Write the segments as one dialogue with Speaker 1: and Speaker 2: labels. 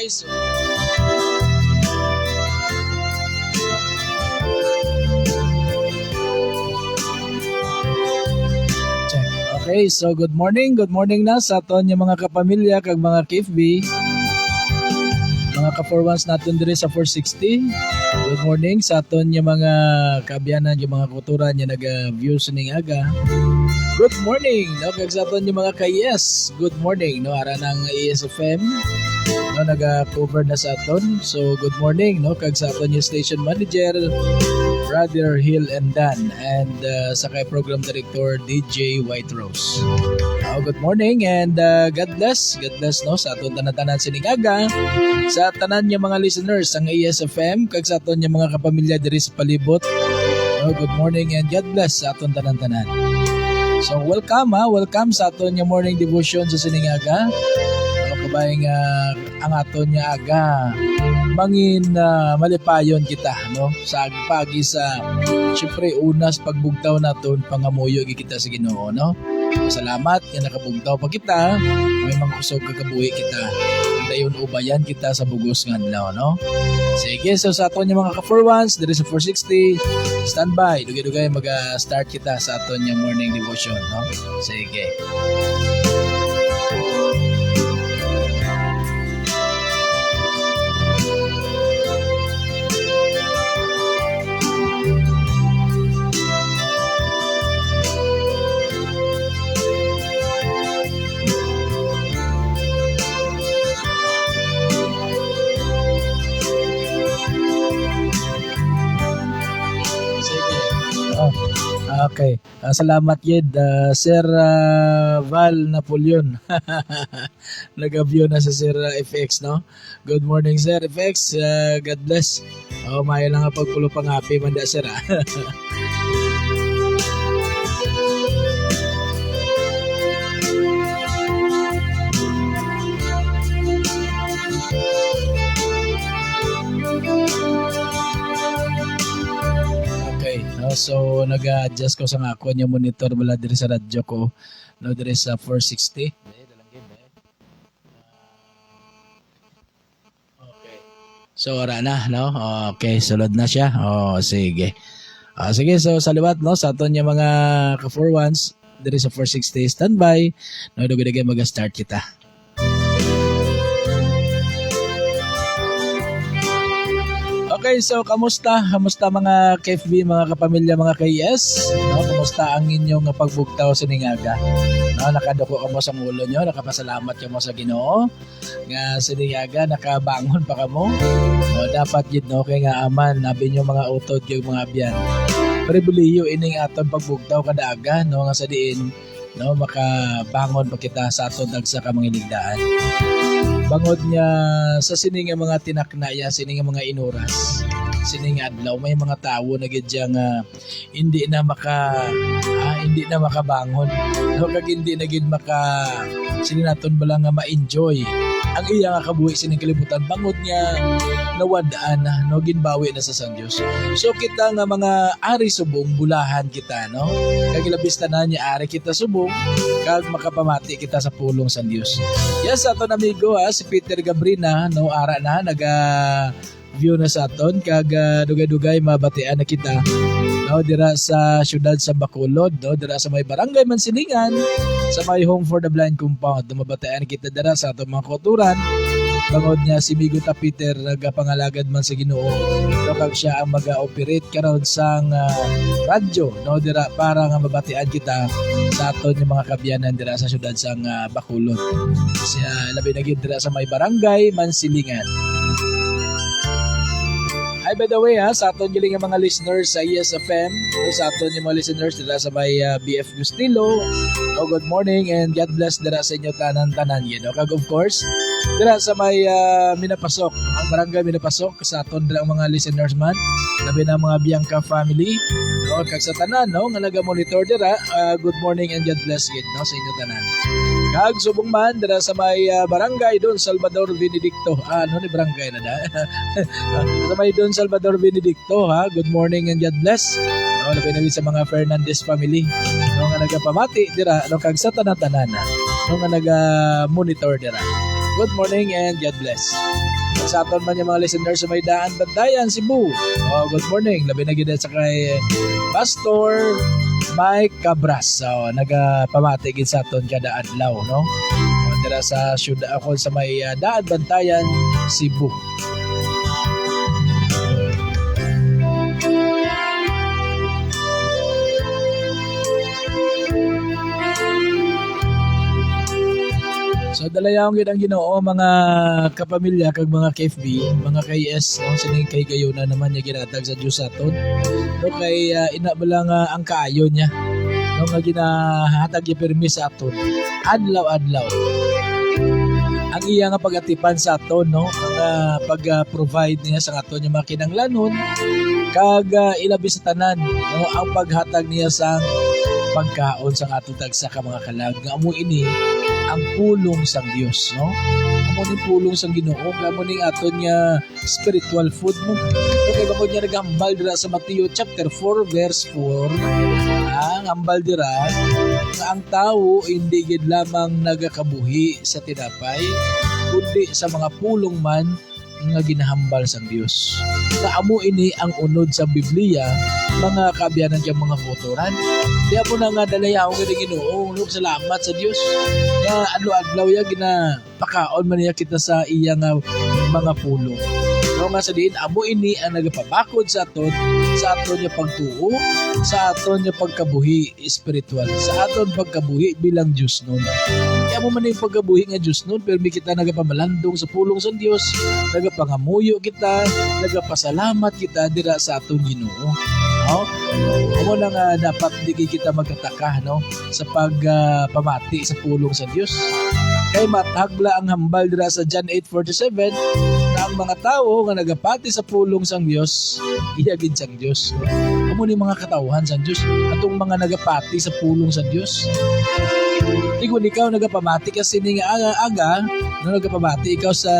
Speaker 1: guys. Check. Okay, so good morning na sa aton yung mga kapamilya kag mga KFB. Mga ka-4-1s natin diri sa 460. Good morning sa aton yung mga kaabyanan, yung mga kulturan yung nag-view sa ning aga. Good morning, no? Kag sa aton yung mga ka-yes. Good morning, no? Ara ng ESFM, no? Nag-cover na sa aton. So, good morning, no? Kag sa aton yung station manager, Brother Hill and Dan, and sa kay program director, DJ White Rose. Good morning and God bless. God bless, no? Sa aton tanan-tanan sinigaga. Sa tanan niya mga listeners ang ESFM, kag sa aton niya mga kapamilya diri sa palibot. Good morning and God bless sa aton tanan-tanan. So welcome welcome sa aton niya morning devotion sa siningaga. Kabayang ang aton niya aga mangin malipayon kita, no? Sa pagi sa syempre unas pagbugtaw naton pangamuyo kita sa Ginoo, no? Salamat nga nakabugtaw pa kita, may mga kusog kagabuhi kita. Dayon ubayan kita sa bugos nga adlaw, no? Sige, so sa aton yung mga ka-4-1s diri sa 460, standby, dugay-dugay mag-start kita sa aton yung morning devotion, no? Sige. Okay. Salamat yid Sir Val Napoleon. Nag-view na sa Sir FX, no? Good morning Sir FX. God bless. Maya lang nga pagpulo pang happy man da Sir. So nag-adjust ko sa ako yung monitor wala diri sa radyo ko, no, diri sa 460. Okay. So ora na, no? Okay, sulod na siya. Sige. Sige, so sa liwat, no, sa aton yung mga ka-4-1s diri sa 460 standby, no, dugay-dugay mag-start kita. Okay, so kamusta? Kamusta mga KFB, mga kapamilya, mga KS? No, kamusta ang inyong pagbugtaw sa ningaga? No, nakaduko ka mo sa ulo nyo, nakapasalamat ka mo sa Ginoo. Nga sa ningaga, nakabangon pa ka mo. No, dapat yun, no, kaya nga aman, nabi nyo mga utod yung mga abyan. Pribiliyo ining aton pagbugtaw kada aga, no, nga sa diin, no, makabangon pa kita sa aton dagsa ka mga iligdaan. Bangod niya sa sining mga tinaknaya, sining mga inuras, sining adlaw, may mga tao na gidyang hindi na makabangon. No, kag hindi na gid maka sininaton bala nga ma-enjoy ang iya nga kabuhi sining kalibutan, bangod niya nawadaan na, no, ginbawi na sa San Dios. So kita nga mga ari subong bulahan kita, no, kag ilabis tanan niya ari kita subong kag makapamati kita sa pulong San Dios. Yes, aton amigo si Peter Gabrina, no, ara na view na sa aton kag dugay-dugay mabatian na kita, no, dira sa syudad sa Bacolod, no, dira sa may barangay Mansilingan, sa may Home for the Blind compound, no, mabatian kita dira sa aton mga kulturan. Bangod niya si Miguta Peter nagapangalagad man sa Ginoo, no, kag siya ang mag-operate karon sang radyo, no, dira para nga mabatian kita sa aton yung mga kabyanan dira sa syudad sang Bacolod. Siya labi na gid dira sa may barangay Mansilingan. Hi, by the way, sa aton giling mga listeners sa ESFM, sa aton yung mga listeners dira sa may BF Gustilo, good morning and God bless dira sa inyo tanan-tanan yun. Kag of course, dira sa may Minapasok, ang barangay Minapasok, sa aton dira mga listeners man, labi na mga Bianca family, no, kag sa tanan, no, nga naga-monitor dira, good morning and God bless yun, no, sa inyo tanan. Kag subong man dira sa may barangay Don Salvador Benedicto. Ano ni barangay na da? Sa may Don Salvador Benedicto, good morning and God bless. No, labi na sa mga Fernandez family. No, nga nagapamati dira, no, kag sa tanan-tanan, no, nga naga-monitor dira. Good morning and God bless. Sa aton man yung mga listeners sa may daan Bantayan, Cebu. Oh, good morning. Labi na gid sa kay Pastor Mike Cabras. So, nagapamati gid sa aton kada adlaw, no? Dira sa syudad ako sa may daan Bantayan, Cebu. So dalayawon gid ang Ginoo mga kapamilya kag mga KFB, mga KS, no, sining kay kayo na naman niya ginatag sa Dios aton. No kay ina ba lang ang kaayo niya. No nga ginahatag gi permis sa aton. Adlaw-adlaw. Ang iya nga pag-atipan sa aton, no, ang pag-provide niya sa aton yung mga kinahanglanon kag ilabi sa tanan, no, ang paghatag niya sa pagkaon sa atong tagsa ka mga kalag nga amo ini ang pulong sang Dios, no? Amo ni pulong sang Ginoo, amo ning aton nga spiritual food mo. Okay, bako niya nagambal dira sa Mateo chapter 4 verse 4. Ang ambal dira nga ang tawo hindi gid lamang nagakabuhi sa tinapay, kundi sa mga pulong man nga ginahambal sang Dios. Sa amo ini ang unod sa Biblia, mga kaabyanan kay mga kotoran. Diya po na nga dalayawon nga Ginoo, salamat sa Dios. Nga adlaw-adlaw ya ginapakaon man niya kita sa iya nga mga pulong. So nga sa diin, amo ini ang nagapabakod sa aton niya pagtuo, sa aton niya pagkabuhi spiritual, sa aton pagkabuhi bilang Diyos nun. Kaya mo man yung pagkabuhi nga Diyos nun, pero may kita nagapamalandong sa pulong sa Diyos, nagapangamuyo kita, nagapasalamat kita dira sa aton Ginoo. No? Amo na nga dapat di kita magkataka, no, sa pagpamati sa pulong sa Diyos. Kay matagla ang hambal dira sa John 8:47 na ang mga tao nga nagapati sa pulong sang Dios iyagid sang Dios. Amo ni mga katawhan sang Dios atong mga nagapati sa pulong sa Dios. Kung ikaw nagapamati ka sini nga aga na nagapamati ikaw sa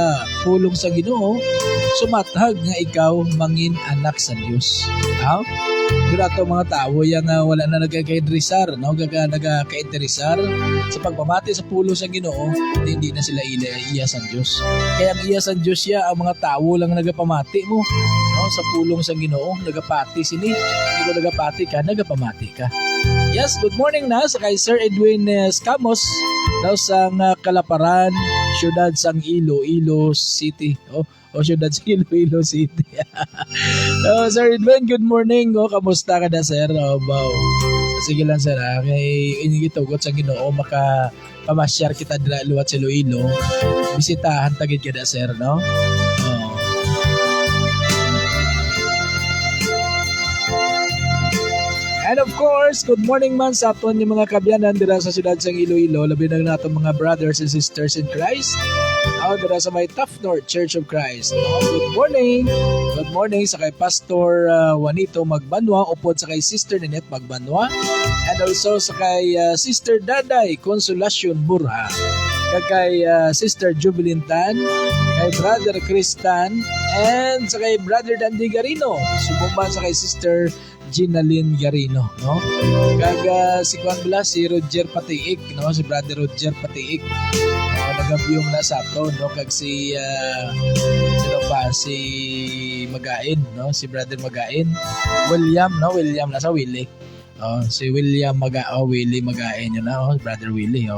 Speaker 1: pulong sa Ginoo, sumatag nga ikaw mangin anak sa Dios. Pero ato mga tao yang wala na nagkakainteresar, no, nagkakainteresar sa pagpamati sa pulong sa Ginoo, hindi na sila iya sa Dios. Kaya ang iya sa Dios ya ang mga tao lang nagapamati mo, no, sa pulong sa Ginoo, nagapati sini, hindi ko nagapati ka, nagapamati ka. Yes, good morning na sa kay Sir Edwin Scamos daw sa Kalaparan, siyudad sang Iloilo City. Siyudad sa Iloilo City. Sir Edwin, good morning. Kamusta ka na, sir? Wow. Sige lang, sir. Kay inigitugot sa Ginoo maka pamasyar kita dira luwat sa Iloilo. Bisitahan tagid ka na, sir, no? And of course, good morning man sa aton yung mga kabyanan dira sa siyudad sang Iloilo, labi na natong mga brothers and sisters in Christ. Dira sa may Tough North Church of Christ. Good morning. Good morning sa kay Pastor Juanito Magbanwa, upod sa kay Sister Ninette Magbanwa, and also sa kay Sister Daday Consolacion Burha, kay Sister Jubilin Tan, kay Brother Cristan, and sa kay Brother Dandy Garino, sumumban sa kay Sister Ginalyn Garino, no? Kag si Juan Blas, si Roger Patiik, no? Si Brother Roger Patiik, nagabiyong na sa ato, no? Kag si sino pa, si Magain, no? Si Brother Magain, William, no? William na sa Willie. Si William Willie Magain yun na, Brother Willie.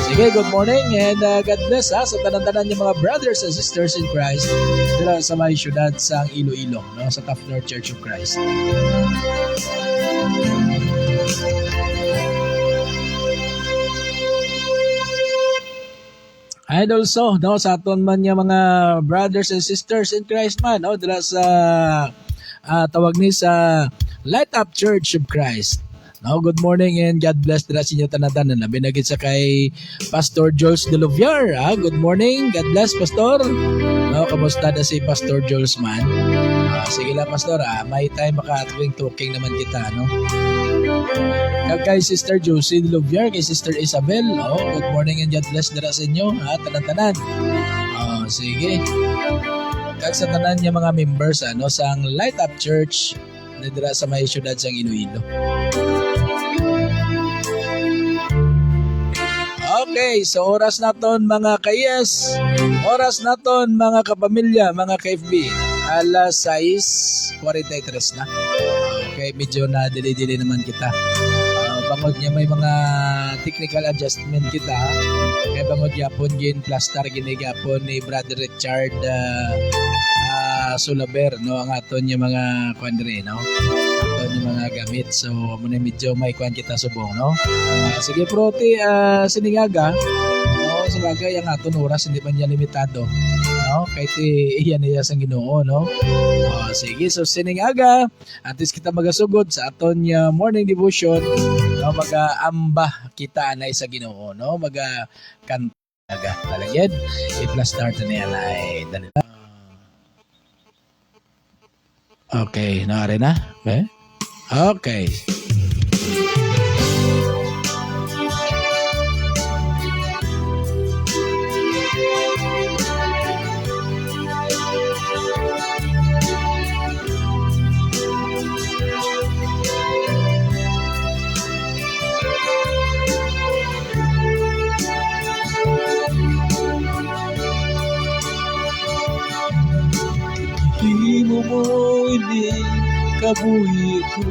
Speaker 1: Sige, good morning and God bless sa tanan-tanan yung mga brothers and sisters in Christ dira sa may syudad sang Iloilo, no, sa Tough North Church of Christ. And also, no, sa aton man yung mga brothers and sisters in Christ man, no, dira sa tawag ni sa Light Up Church of Christ. No, good morning and God bless dira sa inyo tanan-tanan. Labi na gid sa kay Pastor Jules De Loviar. Good morning. God bless, Pastor. No, kamusta na si Pastor Jules man? Sige lang, Pastor. May time maka-twing talking naman kita, no? Kay Sister Josie De Loviar, kay Sister Isabel. Good morning and God bless dira sa inyo, tanan-tanan. Sige. Kag sa tanan niya mga members sang Light Up Church na dira sa may syudad sang Iloilo. Okay, so oras naton mga kayes. Oras naton mga kapamilya, mga ka-FB, alas 6:43 na. Okay, medyo na dili-dili naman kita. Bangod niya may mga technical adjustment kita. Kaya bangod yapon gin plaster ginigapon ni Brother Richard Sulaber, no, ang aton yung mga kuandre, no, aton yung mga gamit. So muna medyo may kuan kita subong, no. Sige proti siningaga, no, sabagay ang aton oras hindi man niya limitado, no, kahit iyan niya sang Ginoo, no. Sige, so siningaga atis kita magasugod sa aton morning devotion, no, mag-amba kita anay sa Ginoo, no, kanta talagyan i-plus start na yan ay dali. Okay, naari na? Okay.
Speaker 2: Imo mo ini kabuhi ko,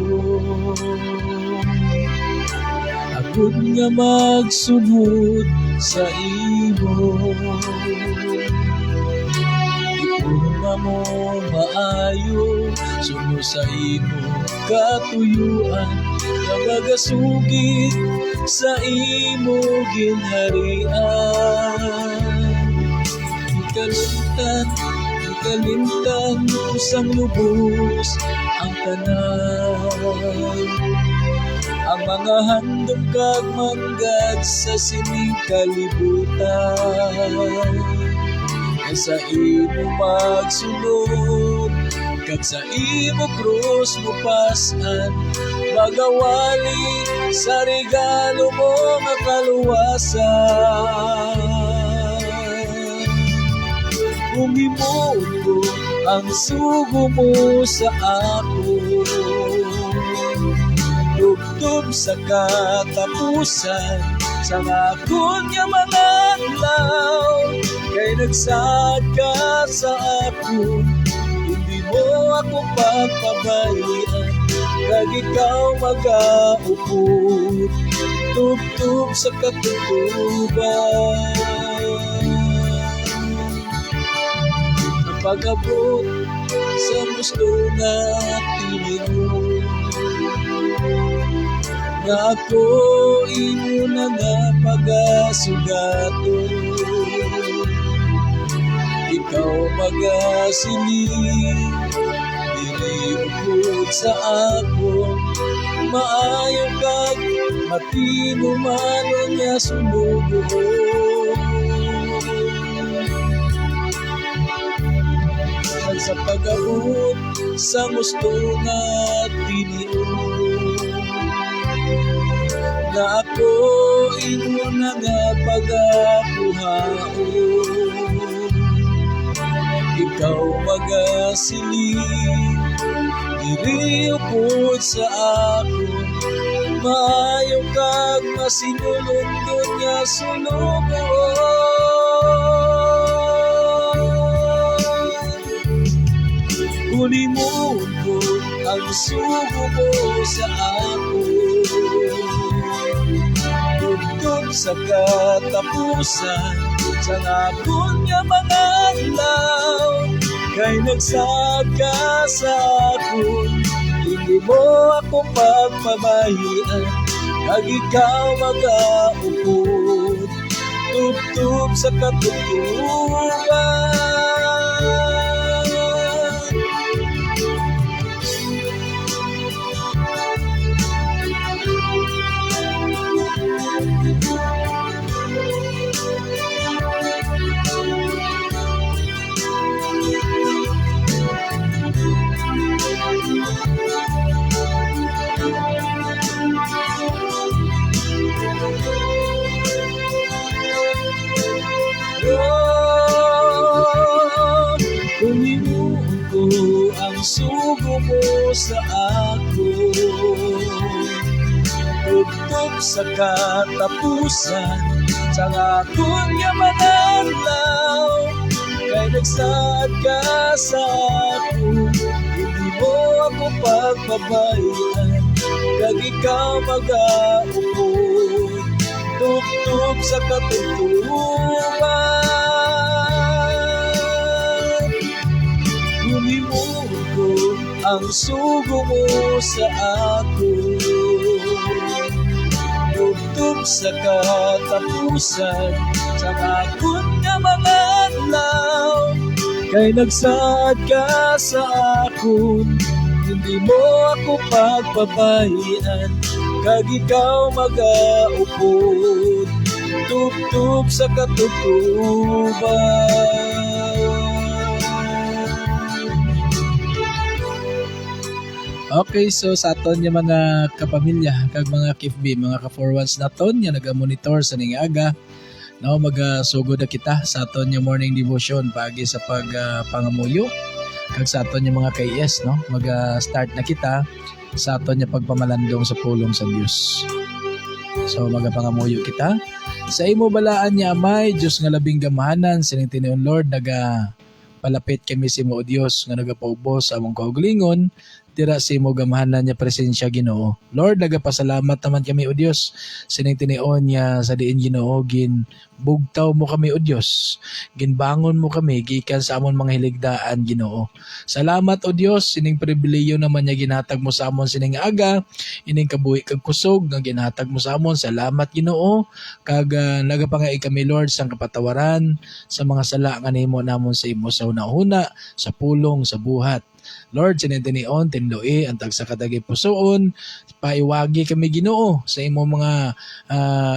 Speaker 2: agud nga magsunod sa imo. Ipunma mo maayo, sunod sa imo katuyuan, nga magasugid sa imo ginharian. Kalimtan usang lubos ang tanan, ang mga handom kag manggad sa sining kalibutan, ay sa imo magsunod kag sa imo krus mo pasan, magawali sa regalo mo nga kaluwasan. Umimod ko ang sugo mo sa ako, tubtob sa katapusan sa akon nga mga adlaw, kay nagsad ka sa ako, hindi mo ako pagpabayaan, kag ikaw mag-aupod, tubtob sa katutuban. Pag-abot sa gusto nga tiniro, nga ako imo na nga pagasugato, ikaw magasiling, diliupod sa ako, maayo kag matinumanon nga sumugo. Sa pag-abot sa gusto nga tiniro, nga ako imo na nga pag-apuhaon, ikaw magasiling, diriupod sa ako, maayo kag masinulundon nga sunugon. Kulimod ko ang sugo mo sa ako, tugtog sa katapusan sa akon nga mga adlaw, kay nagsad ka sa ako, hindi mo ako pagpabahian, kag ikaw mag-aupod, tugtog sa katutuban. Kulimuon ko ang sugo mo sa ako, tugtog sa katapusan sa akon nga mga adlaw, nagsaad ka sa ako, hindi mo ako pagbabayan, kag ikaw mag-aupod, tugtog sa katugtugan. Gumimuod ko ang sugo mo sa ako, tugtog sa katapusan sa akong nga mga adlaw. Kay nagsaad ka sa akon, hindi mo ako pagbabayan, kag ikaw mag-aupod, tugtog sa katugtugan.
Speaker 1: Okay, so sa aton yung mga kapamilya, kag mga KFB, mga ka-4-1s naton, yung naga-monitor sa ning aga, no, magasugod na kita sa aton yung morning devotion pagi sa pangamuyo, kag sa aton yung mga KS, no, mag-start na kita sa aton yung pagpamalandong sa pulong sa Dios. So magapangamuyo kita. Sa imo balaan niya Amay, Diyos nga labing gamahanan, sining tiniun Lord, palapit kami sa imo o Dios nga nagapaubos sa among kaugalingon tira sa imo gamahanan niya presensya Ginoo. Lord, nagapasalamat naman kami o Dios sining tinion niya sa diin Ginoo, gin bugtaw mo kami o Dios, ginbangon mo kami gikan sa amon mga hiligdaan Ginoo. Salamat o Dios sining pribileyo naman niya ginhatag mo sa amon sining aga, ining kabuhi kag kusog nga ginhatag mo sa amon. Salamat Ginoo kag nagapangai kami Lord sang kapatawaran sa mga sala nga nahimo namon sa imo sa una-una, sa pulong, sa buhat. Lord, sinintinion, tinloi, ang tagsa katagay pusoon, paiwagi kami Ginoo sa imo mga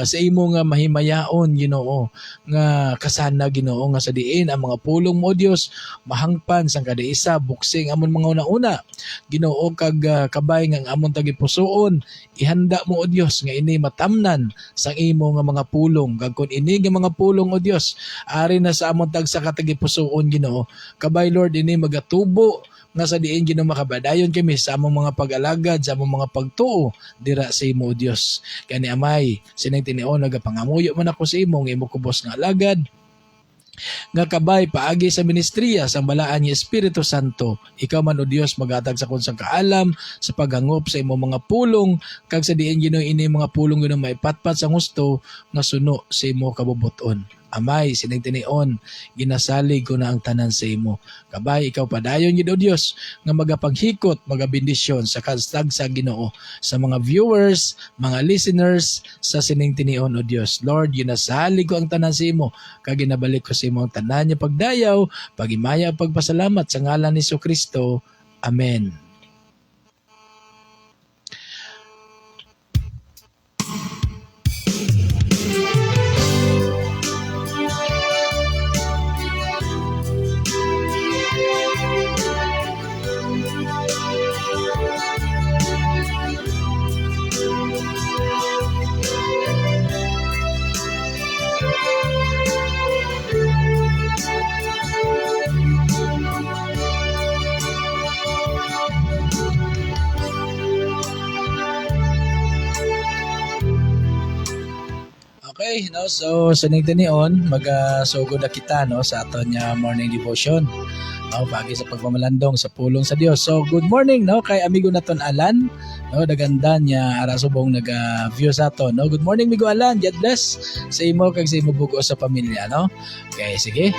Speaker 1: sa imo nga mahimayaon Ginoo, nga kasana Ginoo nga sa diin ang mga pulong mo Dios mahangpan sang kada isa, buksing amon mga una-una Ginoo, kag kabay nga amon tagi pusoon, ihanda mo o Dios nga ini matamnan sang imo nga mga pulong, kag kun ini nga mga pulong o Dios ari na sa amon tagsa katagay pusoon Ginoo, kabay Lord ini magatubo nga sa diin Ginoo makabadayon kami sa among mga pag-alagad, sa among mga pagtuo dira sa imo Dios. Kani Amay, sining tinion nagapangamuyo man ako sa imo nga imo kubos nga alagad, nga kabay paagi sa ministriya sa balaan ni Espiritu Santo. Ikaw man o Dios magatag sa kunsang kaalam sa paghangop sa imo mga pulong, kag sa diin Ginoo ini mga pulong Ginoo maipatpat sa gusto nga suno sa imo kabubuton. Amay, sining tinion, ginasalig ko na ang tanan sa imo. Kabay, ikaw padayon gid o Dios nga magapaghikot, magabendisyon sa kastag sa Ginoo sa mga viewers, mga listeners sa sining tinion o Dios. Lord, ginasalig ko ang tanan sa imo, kag ginabalik ko sa imo ang tanan niya pagdayaw, pagimaya, pagpasalamat sa ngalan ni Jesucristo. Amen. Okay, no, so sining tinion magasugod na kita no sa aton nga morning devotion. No, pagi sa pagpamalandong sa pulong sa Dios. So good morning no kay amigo naton Alan, no, daganda niya ara subong naga-view sa aton, no. Good morning amigo Alan, God bless sa imo kag sa imo bugo sa pamilya, no. Okay, sige.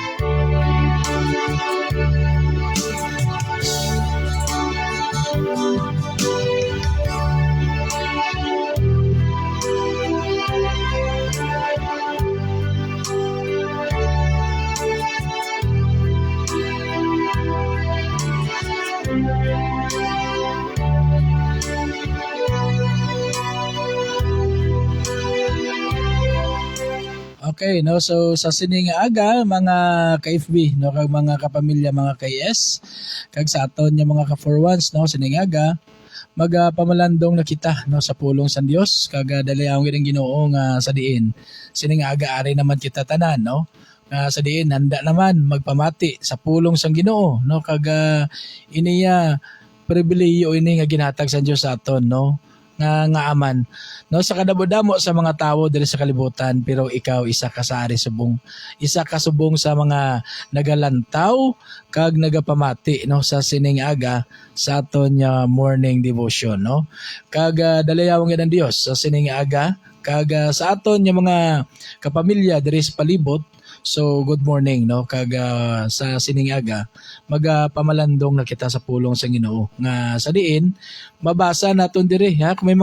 Speaker 1: Okay, no, so sa sining aga mga ka-FB, no, kag mga kapamilya, mga KS, kag sa aton nga mga ka-4-1s, no, sining aga magpamalandong na kita no sa pulong sa Dios, kag dalayawon ang Ginoo nga sa diin sining aga ari naman kita tanan, no, sa diin handa naman magpamati sa pulong sang Ginoo, no, kag iniya pribilehiyo ini nga ginhatag sa Dios sa aton, no, nga aman no sa kadamo-damo sa mga tawo diri sa kalibutan, pero ikaw isa ka sa ari subong, isa ka subong sa mga nagalantaw kag nagapamati no sa sining aga sa aton nga morning devotion no. Kag dalayawon gid ang Dios sa sining aga kag sa aton nga mga kapamilya diri sa palibot. So good morning no kag sa sining aga magpamalandong na kita sa pulong sa Ginoo nga sa diin mabasa naton diri ha kung may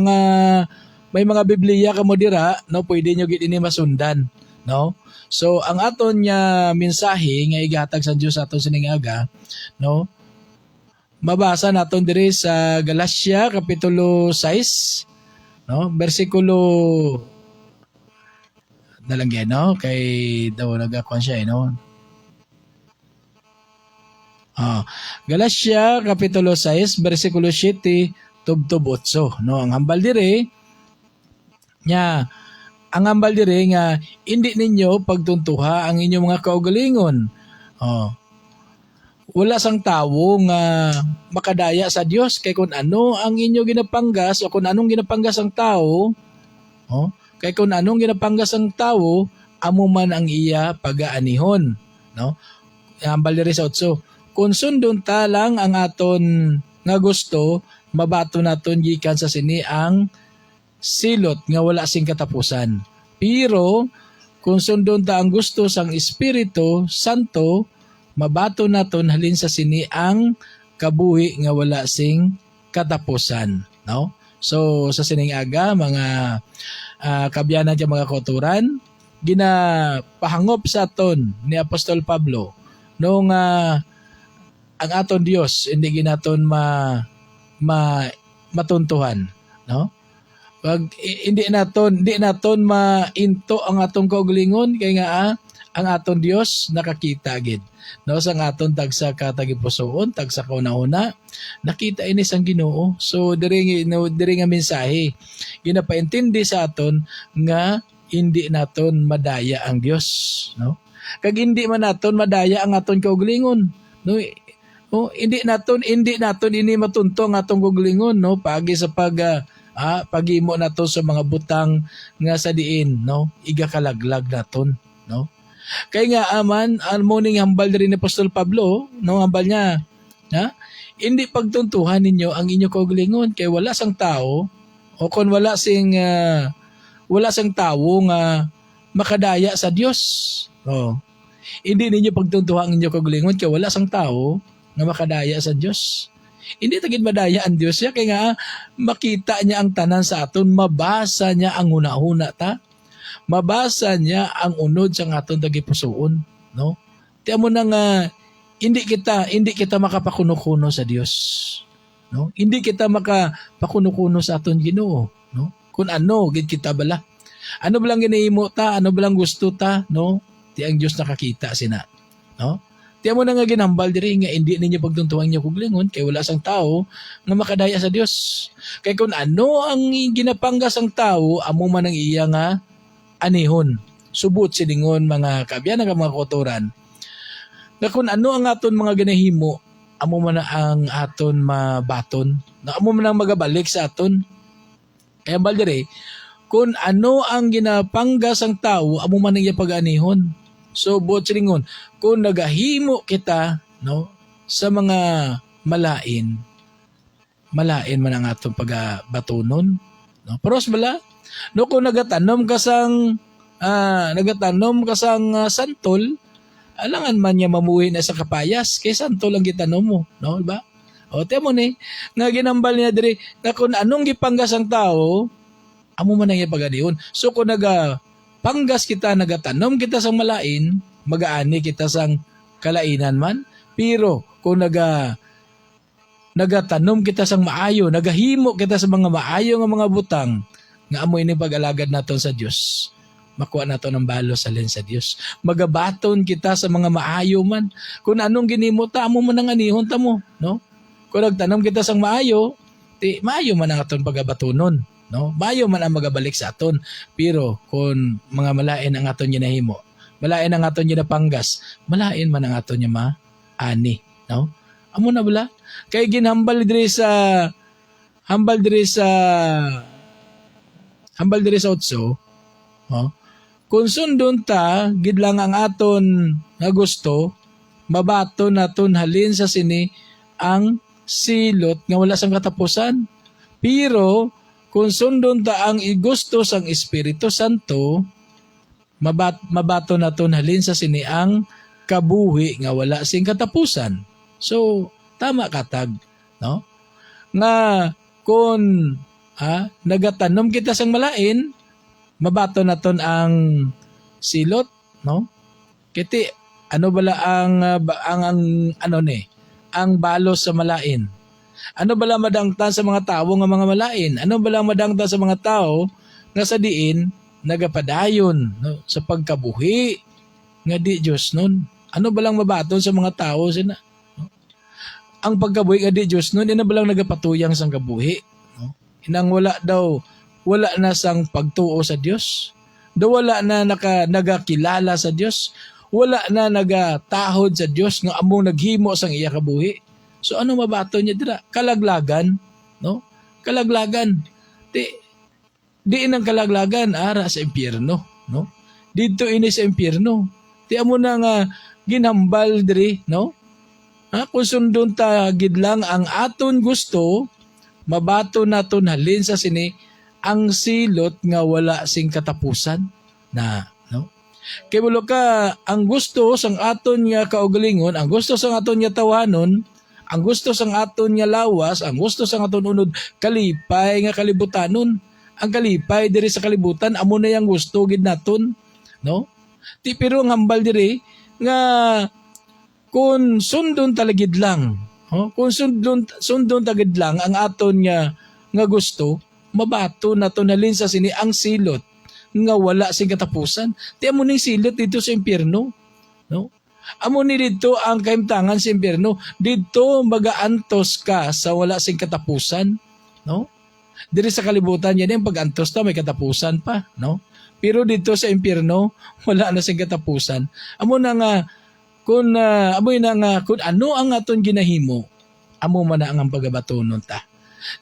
Speaker 1: mga Biblia kamo dira no pwede nyo gid ini masundan no. So ang aton nga mensahe nga igatag sa Dios sa aton sining aga no mabasa naton diri sa Galacia kapitulo 6 no bersikulo dalangyan no kay daw nagakuan siya no. Galacia kapitulo 6 bersikulo 7 tubtob 8 no. Ang hambal dire nga hindi ninyo pagtuntuha ang inyong mga kaugalingon. Wala sang tawo nga makadaya sa Dios kay kun ano ang inyo ginapanggas o kung anong ginapanggas ang tao kay kung anong ginapanggas ang tao, amo man ang iya pagaanihon. No? Hambal diri sa 8. Kung sundon ta lang ang aton nga gusto, mabato naton gikan sa sini ang silot nga wala sing katapusan. Pero kung sundon ta ang gusto sang Espiritu Santo, mabato naton halin sa sini ang kabuhi nga wala sing katapusan. No? So sa sining aga mga kabyanan dyan mga kauturan, ginapahangop sa aton ni Apostol Pablo nung ang aton Dios hindi ginaton matuntuhan no. Pag hindi naton mainto ang atong kaugalingon kay nga ang aton Dios nakakita gid no sa aton tagsa ka tagipusoon tagsa kauna-una nakita ini sang Ginoo. So diri nga mensahe ginapaintindi sa aton nga hindi naton madaya ang Dios no. Kag hindi man naton madaya ang aton kaugalingon no. Hindi naton ini matunto ang atong kaugalingon no pagi sa pagimo nato sa mga butang nga sa diin no iga kalaglag naton no. Kay nga aman ang morning hambal diri ni Apostol Pablo no hambal niya hindi pagtuntuhan ninyo ang inyo kaugalingon kay wala sang tao o kung wala sang tao nga makadaya sa Dios. Hindi ninyo pagtuntuhan ang inyo kaugalingon kay wala sang tao nga makadaya sa Dios. Hindi tagid madaya ang Dios siya kay nga makita niya ang tanan sa aton, mabasa niya ang hunahuna ta. Mabasa niya ang unod sa aton tagipusoon, no? Tiyan mo na nga hindi kita makapakuno-kuno sa Dios, no? Hindi kita makapakuno-kuno sa aton Ginoo, no? Kung ano gid kita bala. Ano balang ginahimo ta, ano balang gusto ta, no? Ti ang Dios nakakita sina, no? Tiyan mo na nga ginambal diri nga hindi ninyo pagtuntuhan niyo kuglingon kay wala sang tao nga makadaya sa Dios. Kay kung ano ang ginapanggas ang tao, amo man ang iya nga anihon. Subot silingon mga kabyanan nga mga kauturan. Nga kung ano ang aton mga ginahimo, amo man ang aton mabaton. Amo man ang magabalik sa aton. Kaya baldire, kung ano ang ginapanggas ang tao, amo man ang iya pag-anihon. So buot silingon, kung nagahimo kita no sa mga malain man ang atong pagbatunon, no? Paros bala no kung nagatanom ka sang santol, alangan man niya mamuhi na sa kapayas kay santol ang gitanom mo, no ba? O tiyan mo ni nga ginambal niya diri nga kung anong gipanggas ang tao, amo man ang ipag-anihon. So kung panggas kita, nagatanom kita sang malain, magaani kita sang kalainan man. Pero kung nagatanom kita sang maayo, nagahimo kita sa mga maayo nga mga butang, nga amoy ni pag-alagad naton sa Dios, makuha nato ng balo sa sa Dios. Magabaton kita sa mga maayo man. Kung anong ginimo ta, amo man ang anihon ta mo, no? Kung nagtanom kita sang maayo, maayo man ang aton pagabatunon. No, mayo man ang magabalik sa aton. Pero kung mga malain ang aton ginahimo, malain ang aton ginapanggas, malain man ang aton nya maani, no? Amo na bala kay ginhambal diri sa hambal diri sa otso, kung sundon ta gid lang ang aton nga gusto, mabato naton halin sa sini ang silot nga wala sang katapusan. Pero kung sundon ta ang gusto sang Espiritu Santo, mabato naton halin sa sini ang kabuhi nga wala sing katapusan. So tama katag, no? Nga kung nagatanom kita sang malain, mabato naton ang silot, no? Kiti ano bala ang balos sa malain? Ano bala madangtan sa mga tawo nga mga malain? Ano bala madangtan sa mga tao nga sa diin nagapadayon, no? Sa pagkabuhi nga di Dios nun. Ano balang mabaton sa mga tao sina? No? Ang pagkabuhi nga di Dios nun, ina balang nagapatuyang sang kabuhi, no? Inang wala na sang pagtuo sa Dios. Daw wala na nagakilala sa Dios. Wala na nagatahod sa Dios nga among naghimo sang iya kabuhi. So ano mabato niya dira? Kalaglagan, no? Kalaglagan. Di inang kalaglagan ara sa impyerno, no? Dito ini sa impyerno. Ti amo na nga ginhambal diri, no? Kung sundon ta gid lang ang aton gusto, mabato naton halin sa sini ang silot nga wala sing katapusan na, no? Kay bulo ka ang gusto sang aton nga kaugalingon, ang gusto sang aton nga tawanon, ang gusto sang aton nga lawas, ang gusto sang aton unod kalipay nga kalibutanon. Ang kalipay diri sa kalibutan amo na yang gusto gid naton, no? Ti pero ang hambal diri nga kung sundon talagid lang, kung sundon tagid lang ang aton nga gusto, mabato naton halin sa sini ang silot nga wala sing katapusan. Ti amo ning silot dito sa impyerno, no? Amo ni dito ang kahimtangan sa impyerno, dito magaantos ka sa wala sing katapusan, no? Diri sa kalibutan yan yung pag-antos ta may katapusan pa, no? Pero dito sa impyerno wala na sing katapusan. Amo na nga kung kung ano ang aton ginahimo, amo man na ang pagabatonon ta.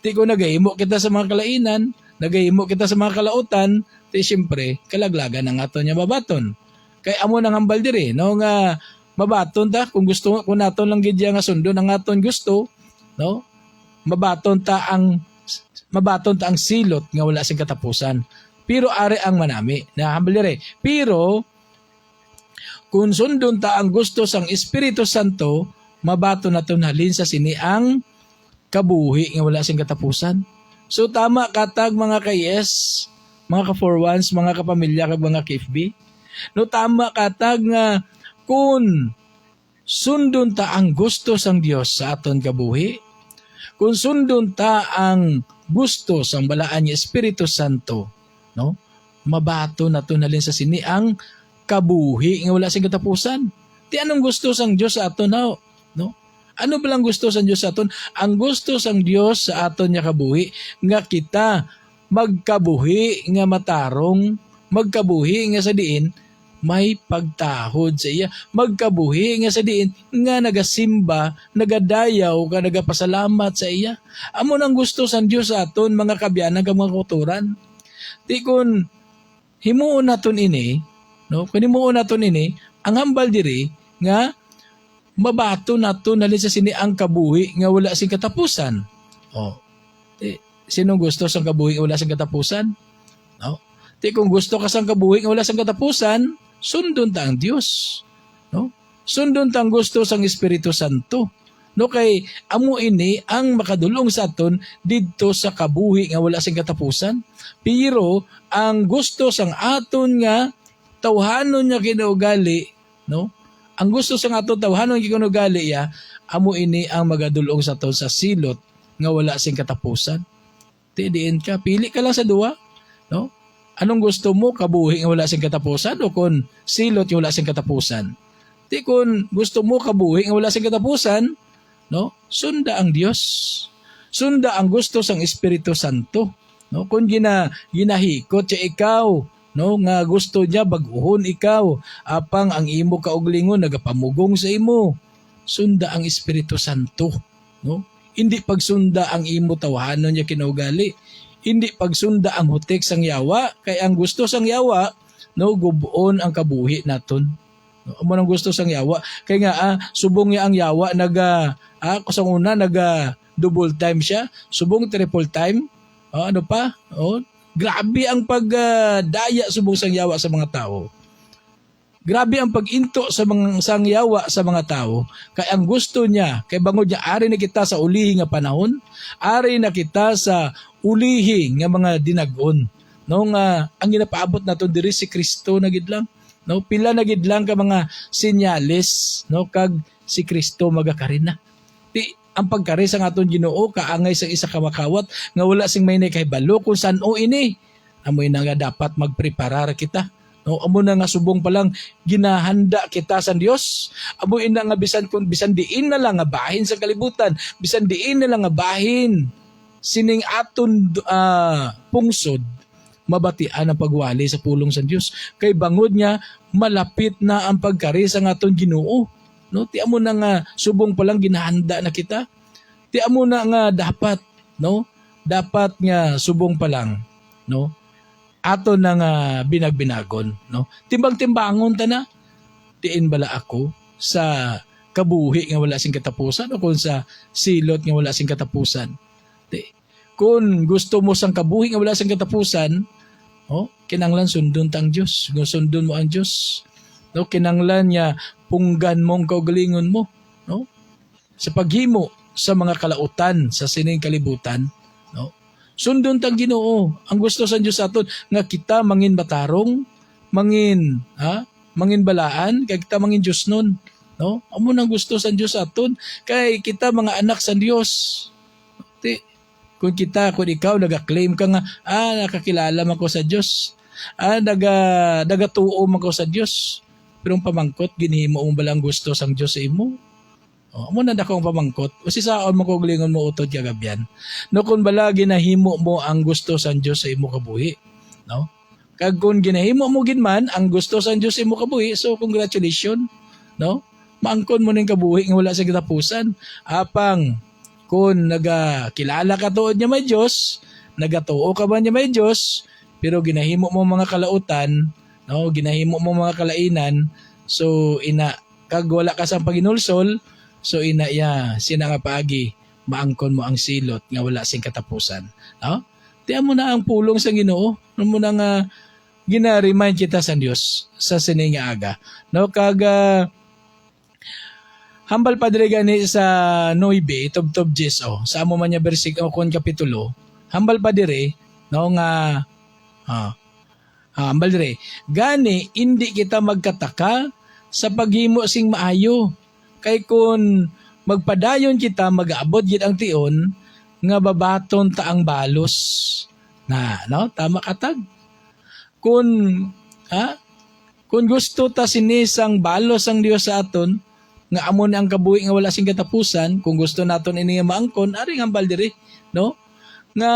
Speaker 1: Ti ko nagahimo kita sa mga kalainan, nagahimo kita sa mga kalautan, ti syempre kalaglagan ang aton nya mabaton. Kay amo nang hambal diri, no, nga mabaton ta kung gusto kung naton lang gid nga sundon ang aton gusto, no? Mabaton ta ang silot nga wala sing katapusan. Pero ari ang manami na hambal diri. Pero kung sundon ta ang gusto sang Espiritu Santo, mabato naton halin sa sini ang kabuhi nga wala sing katapusan. So tama katag mga ka-yes, mga ka-4-1s, mga kapamilya kag mga KFB. No tama katag nga kung sundon ta ang gusto sang Dios sa aton kabuhi, kung sundon ta ang gusto sang balaan ni Espiritu Santo, no? Mabato naton halin sa sini ang kabuhi nga wala sing katapusan. Ti anong gusto sang Dios sa aton, no? Ano ba lang gusto sang Dios sa aton? Ang gusto sang Dios sa aton nga kabuhi nga kita magkabuhi nga matarong, magkabuhi nga sa diin may pagtahod sa iya, magkabuhi nga sa diin nga nagasimba, nagadayaw ka, nagapasalamat sa iya. Amo nang gusto sang Dios sa aton mga kabyanan kag mga kauturan. Ti kun himuon naton ini, no? Kun himuon naton ini, ang hambal diri nga mabato naton halin sa sini ang kabuhi nga wala sing katapusan. Sinong gusto sang kabuhi nga wala sing katapusan? No? Ti kung gusto ka sang kabuhi nga wala sing katapusan, sundon ta ang Dios, no? Sundon ta ang gusto sang Espiritu Santo. No kay amo ini ang makadulong sa aton didto sa kabuhi nga wala sing katapusan. Pero ang gusto sang aton nga tawhanon nga kinaugali, no? Ang gusto sang aton tawhanon nga kinaugali ya, amo ini ang magadulong sa aton sa silot nga wala sing katapusan. Diin ka, pili ka lang sa duwa, no? Anong gusto mo, kabuhi nga wala sing katapusan o kun silot nga wala sing katapusan? Di kun gusto mo kabuhi nga wala sing katapusan, no? Sunda ang Dios. Sunda ang gusto sang Espiritu Santo, no? Kun ginahikot siya ikaw, no, nga gusto niya baguhon ikaw, apang ang imo kauglingon nagapamugong sa imo. Sunda ang Espiritu Santo, no? Hindi pagsunda ang imo tawhanon niya kinaugali. Hindi pagsunda ang hutik sang yawa. Kay ang gusto sang yawa, no, gubuon ang kabuhi naton. No, amo nang gusto sang yawa. Kay nga subong niya ang yawa kusang una double time siya, subong triple time. Ano pa? Grabe ang pagdaya subong sang yawa sa mga tao. Grabe ang pag-into sa mga sangyawa sa mga tao. Kay ang gusto niya, kay bangod niya, ari na kita sa ulihi nga panahon, ari na kita sa ulihi nga mga dinagon. No, ang ginapaabot nato diri si Kristo na gid lang. No, pila na gid lang ka mga senyales, no, kag si Kristo magakari na. Di ang pagkari sa aton Ginoo kaangay sa isa ka makawat nga wala sing may nakahibalo kung saan-o ini. Amoy na nga dapat magpreparar kita. No, amo na nga subong pa lang ginahanda kita sa Dios. Amo ina nga bisan diin na lang nga bahin sa kalibutan, bisan diin na lang nga bahin sining aton pungsod, mabatian ang pagwali sa pulong sa Dios. Kay bangod niya malapit na ang pagkari sa aton Ginoo. No, ti amo na nga subong pa lang ginahanda na kita. Ti amo na nga dapat, no? Dapat nga subong pa lang, no? Ato nang binagbinagon, no? Timbang-timbangon ta na. Tiin bala ako sa kabuhi nga wala sing katapusan o kung sa silot nga wala sing katapusan. Kung gusto mo sang kabuhi nga wala sing katapusan, kinanglan sundon tang Dios. Kung sundon mo ang Dios, no, kinanglan niya punggan mong kaugalingon mo, no? Sa paghimo sa mga kalautan sa sining kalibutan, no? Sundon tang Ginoo. Ang gusto sa Dios aton nga kita mangin batarong, mangin balaan, kay kita mangin Dios nun, no? Amo nang gusto sa Dios aton kay kita mga anak sa Dios. Kung ikaw naga-claim ka nga nakakilala man ko sa Dios, nagatuo man ko sa Dios, pero ang pamangkot ginhimo mo balang gusto sang Dios sa imo. Amo na dakong pamangkot. O si saon mo kung lingon mo utod kagabyan. No, kung bala ginahimo mo ang gusto sa Dios sa imo kabuhi. No? Kag kung ginahimo mo ginman ang gusto sa Dios sa imo kabuhi, so congratulations. No? Maangkon mo ning kabuhi nga wala sa katapusan. Apang kung nagakilala ka tuod niya may Dios, nagatuo ka ba niya may Dios, pero ginahimo mo mga kalautan, no? Ginahimo mo mga kalainan, so kag wala ka sa paginulsol, so sina nga paagi maangkon mo ang silot nga wala sing katapusan. No? Tiyan mo na ang pulong sa Ginoo, no mo na nga gina-remind kita sa Dios sa sining nga aga. No, kag hambal padre gani sa 9 tubtob 10 sa amo man nya bersikulo kon kapitulo. Hambal padre no nga hambal dire gani hindi kita magkataka sa paghimo sing maayo. Kay kun magpadayon kita mag-aabot gid ang tion nga babaton ta ang balos. No? Tama katag. Kung gusto ta sinisang balos ang Dios sa aton, nga amon ang kabuhi nga wala sing katapusan, kung gusto naton ini maangkon, ari nga hambal diri, no? Nga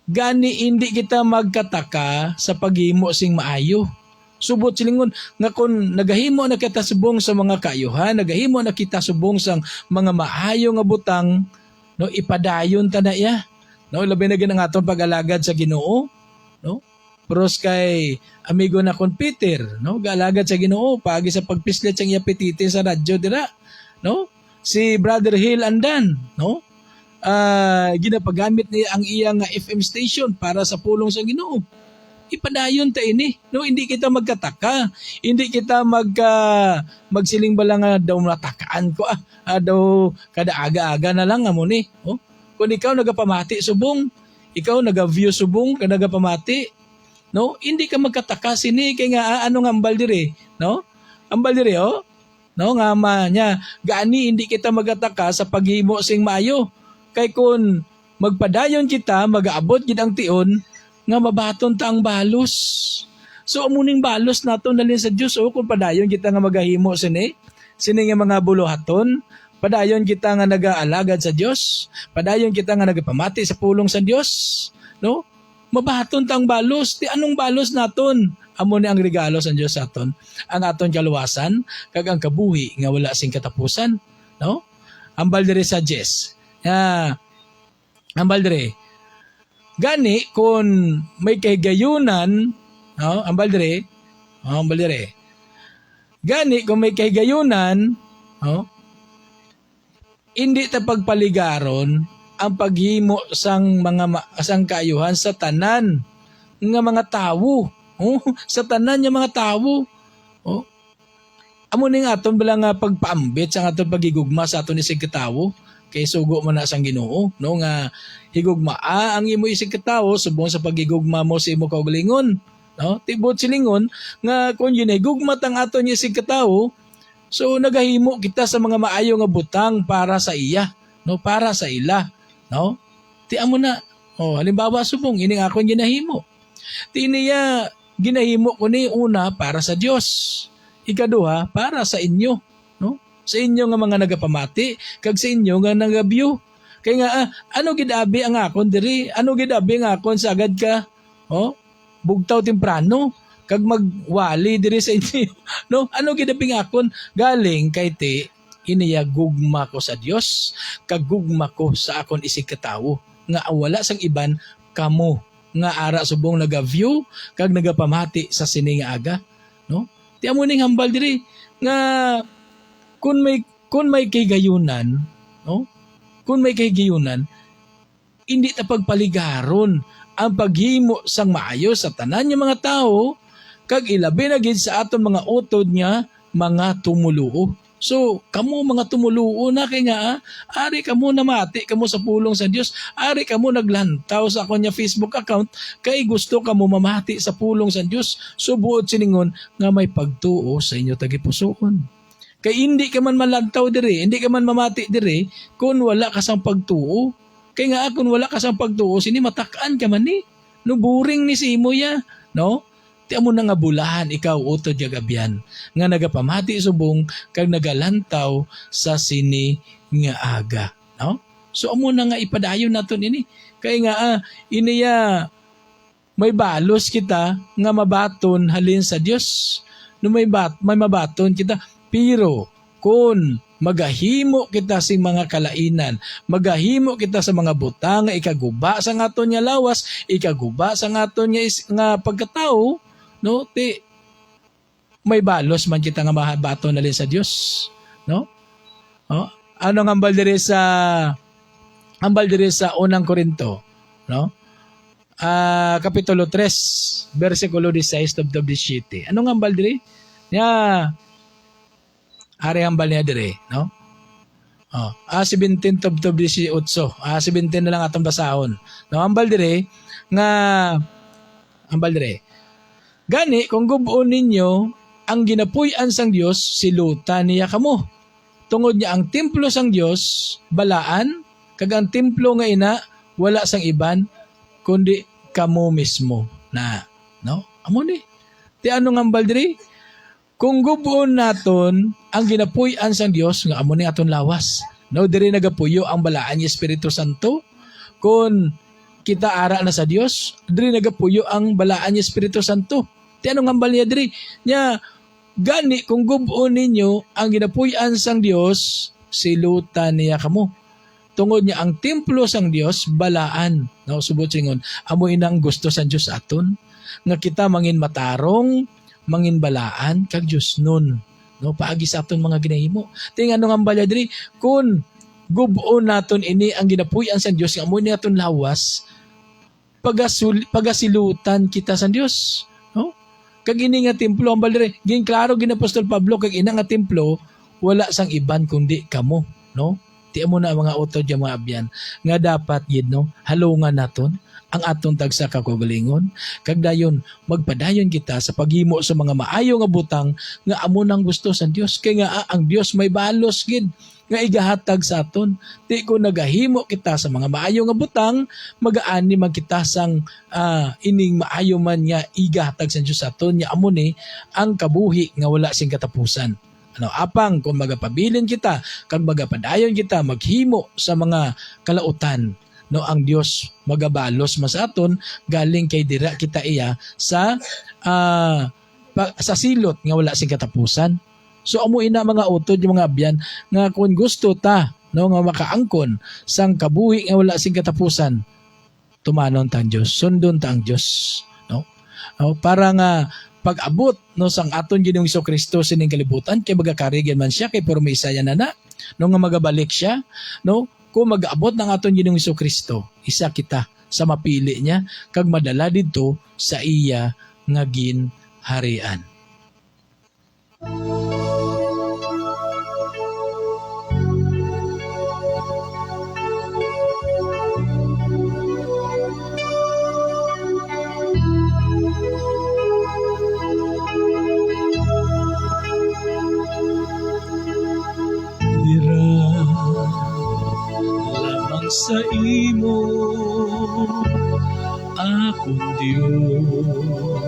Speaker 1: gani hindi kita magkataka sa paghimo sing maayo. Subot silingon nga kung nagahimo na kita subong sa mga kaayuhan, nagahimo na kita subong sa mga maayo nga butang, no, ipadayon ta na iya. No, labi na ginang aton pag-alagad sa Ginoo, no? Pros kay amigo na kon Peter, no, galagad sa Ginoo paagi sa pagpislet sang yapitite sa radyo dira, no? Si Brother Hill andan, no? Ginapagamit niya ang iyang FM station para sa pulong sa Ginoo. Ipadayon ta ini, no, hindi kita magkataka, hindi kita magsiling bala nga daw natakaan ko daw kada aga-aga na lang amo ni. Kung ikaw nagapamati subong, ikaw naga-view subong kada nagapamati, no, hindi ka magkataka sini kay nga ano nga ambal dire, no? Ambal dire no nga nya gani hindi kita magkataka sa paghimo sing maayo. Kay kun magpadayon kita mag-aabot gid ang tion nga mabaton ta ang balos. So amuning balos naton dalin sa Dios kung padayon kita nga magahimo sini nga mga buluhaton, padayon kita nga nagaalagad sa Dios, padayon kita nga nagapamati sa pulong sa Dios, no? Mabaton ta ang balos. Ti anong balos naton? Amo ni ang regalo sa Dios sa aton, ang aton kaluwasan kag ang kabuhi nga wala sing katapusan, no? Ambal diri sa Jess. Ambal dire. Gani kung may kahigayunan, ambal dire. Ambal dire. Gani kung may kahigayunan, hindi ta pagpaligaron ang paghimo sang sang kaayuhan sa tanan nga mga tawo. Sa tanan nga mga tawo. Amo ning aton bala nga pagpaambit sa aton pagigugma sa aton isig katawo kay sugo man na sang Ginoo no nga higugmaa ang imo isig katawo subong sa pagigugma mo sa imo kaugalingon no tibot silingon nga kun yun ay gugmat ang aton isig katawo so nagahimo kita sa mga maayo nga butang para sa iya no para sa ila no ti amo na halimbawa subong ining akon ginahimo ti niya ginahimo ko ni una para sa Dios ikaduha para sa inyo no sa inyo nga mga nagapamati kag sa inyo nga nagabyo kay nga ano gid abi ang akon diri ano gid abi ang akon sagad ka bugtaw temprano kag magwali diri sa inyo no ano gid abi ang akon galing kay ti iniya gugma ko sa Dios kag gugma ko sa akon isig katawo nga wala sang iban kamo nga ara subong nagaview kag nagapamati sa sini nga aga no ti amo ning hambal diri nga kun may kahigayunan no kun may kahigayunan hindi ta pagpaligaron ang paghimo sang maayo sa tanan nga mga tawo kag ilabi na gid sa aton mga utod nga mga tumuluo so kamo mga tumuluo na kay nga ari kamo namati kamo sa pulong sa Dios ari kamo naglantaw sa akon nga Facebook account kay gusto kamo mamati sa pulong sa Dios so buot siningon nga may pagtuo sa inyo tagipusoon kay hindi ka man malantaw diri hindi ka man mamati diri kun wala ka sang pagtuo kay nga kun wala ka sang pagtuo sini matak-an ka man ni no boring ni si imo ya no ti amo na nga bulahan ikaw utod yagabyan nga nagapamati subong kag nagalantaw sa sini nga aga no so amo na nga ipadayon naton ini kay nga iniya may balos kita nga mabaton halin sa Dios no may mabaton kita pero kun magahimo kita sing mga kalainan magahimo kita sa mga butang nga ikaguba sa ngaton nga lawas ikaguba sa ngaton nga pagkatao no ti may balos man kita nga mabaton nalin sa Dios no ano nga ambal diri sa 1 Korinto no kapitulo 3 bersikulo 16 to 17 ano nga ambal diri ari ambal niya dire no 17 to 18 17 na lang atong basahon no ambal dire gani kung gubon ninyo ang ginapuy-an sang Dios silutan niya kamo tungod niya ang templo sang Dios balaan kag ang templo nga ina wala sang iban kundi kamo mismo na no amo ni ti ano nga ambal dire kung gubon naton ang ginapuy-an sang Dios nga amo ni aton lawas no diri nagapuyo ang balaan ni Espiritu Santo kun kita ara na sa Dios diri nagapuyo ang balaan ni Espiritu Santo ti ano nga ambal niya diri nya gani kung gubon ninyo ang ginapuy-an sang Dios silutan niya kamo tungod niya ang templo sang Dios balaan no subot singon amo inang gusto sang Dios aton nga kita mangin matarong mangin balaan kag Dios nun no paagi sa aton mga ginahimo ting ano nga ambal diri kun gubon naton ini ang ginapuy-an sa Dios nga amo ni aton lawas pagasilutan kita sa Dios no kag ini nga templo ambal diri gin klaro gin Apostol Pablo kag ina nga templo wala sang iban kundi kamo no ti amo na mga utod yung mga abyan nga dapat gid no halungan naton ang atong tagsa kakugalingon kag dayon magpadayon kita sa paghimo sa mga maayo nga butang nga amo nang gusto sa Dios kay nga ang Dios may balos gid nga igahatag sa aton di ko nagahimo kita sa mga maayo nga butang magaani magkita sang ining maayo man nga igahatag sa Dios sa aton nya amo ni ang kabuhi nga wala sing katapusan apang kung magapabilin kita kag magapadayon kita maghimo sa mga kalautan no ang Dios magabalos mas aton galing kay dira kita iya sa silot nga wala sing katapusan so amo ina mga utod yung mga abyan nga kung gusto ta no nga makaangkon sang kabuhi nga wala sing katapusan, tumanon tang Dios, sundon tang Dios, no? Para nga pag-abot no sang aton Ginoong Jesu-Kristo sining kalibutan kay magakarigyan man siya kay pero may isa yan na no nga magabalik siya, no? Kung mag-abot ng aton Ginoong Jesu-Kristo, isa kita sa mapili niya kag madala didto sa iya nga ginharian.
Speaker 2: Lamang sa imo akong Diyos,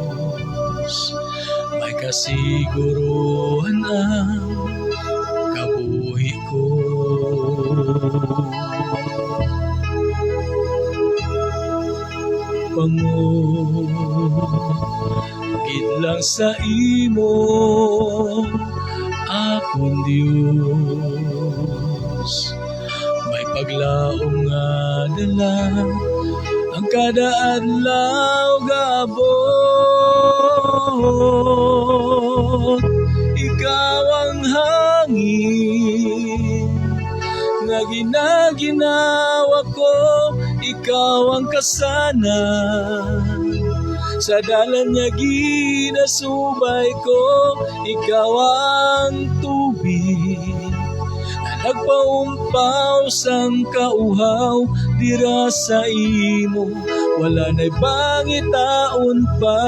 Speaker 2: may kasiguruhan ang kabuhi ko. Pangugid lang sa imo akong Diyos, may paglaong nga dala ang kada adlaw gabot. Ikaw ang hangin nga ginaginawa ko, ikaw ang kasanan sa dalan niya ginasubay ko, ikaw ang tubig na nagpaumpaw sang kauhaw, dira sa imo wala na'y pangitaon pa.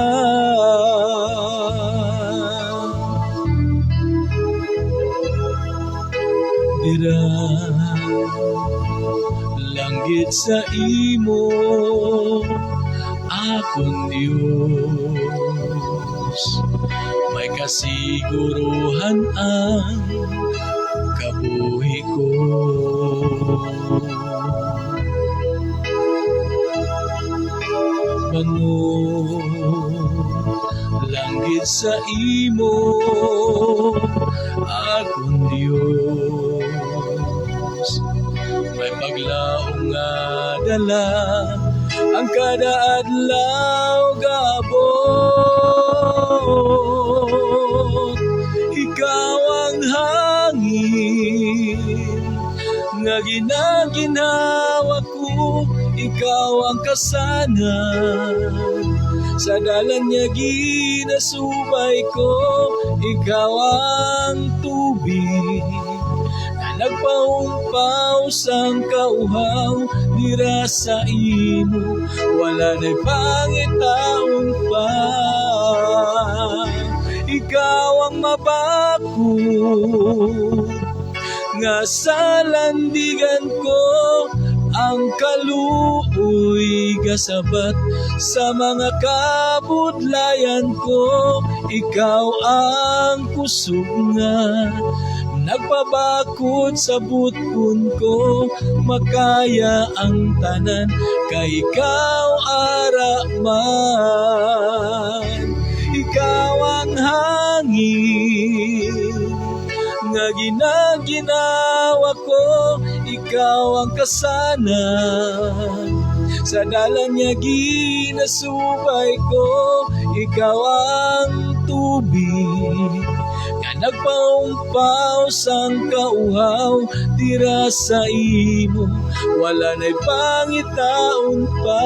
Speaker 2: Dira langgit sa imo akong Diyos, may kasiguruhan ang kabuhi ko. Langgit sa imo akong Diyos, may paglaong nga dala ang kada adlaw gabot. Ikaw ang hangin nga ginaginawa ko, ikaw ang kasanan sa dalan niya ginasubay ko, ikaw ang tubig na nagpaumpaw sang kauhaw, dira sa imo wala na'y pangitaon pa. Ikaw ang mabakod nga sa landigan ko, ang kaluoy gasabat sa mga kabudlayan ko, ikaw ang kusog nga nagpabakod sa butkon ko, makaya ang tanan kay ikaw ara man. Ikaw ang hangin nga ginaginawa ko, ikaw ang kasanan sa dalan niya ginasubay ko, ikaw ang tubig nga nagpaumpaw sang kauhaw, dira sa imo wala na'y pangitaon pa.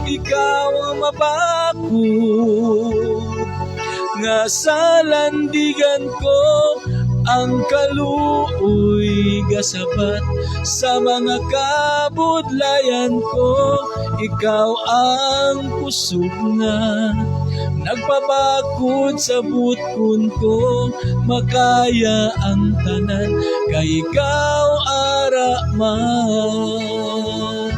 Speaker 2: Ikaw ang mabakod nga sa landigan ko, ang kaluoy gasabat sa mga kabudlayan ko, ikaw ang kusog na nagpabakod sa butkon ko, makaya ang tanan kay ikaw ara man.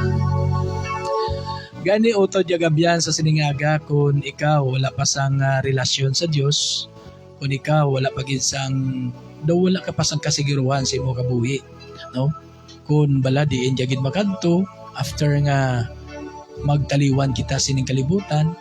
Speaker 1: Gani uto jagabyan sa siningaga kung ikaw wala pa sang relasyon sa Dios, kung ikaw wala pa gid sang wala ka pa sang kasiguruhan sa imo kabuhi, no? Kung bala diin jagid makadto after nga magtaliwan kita sining kalibutan,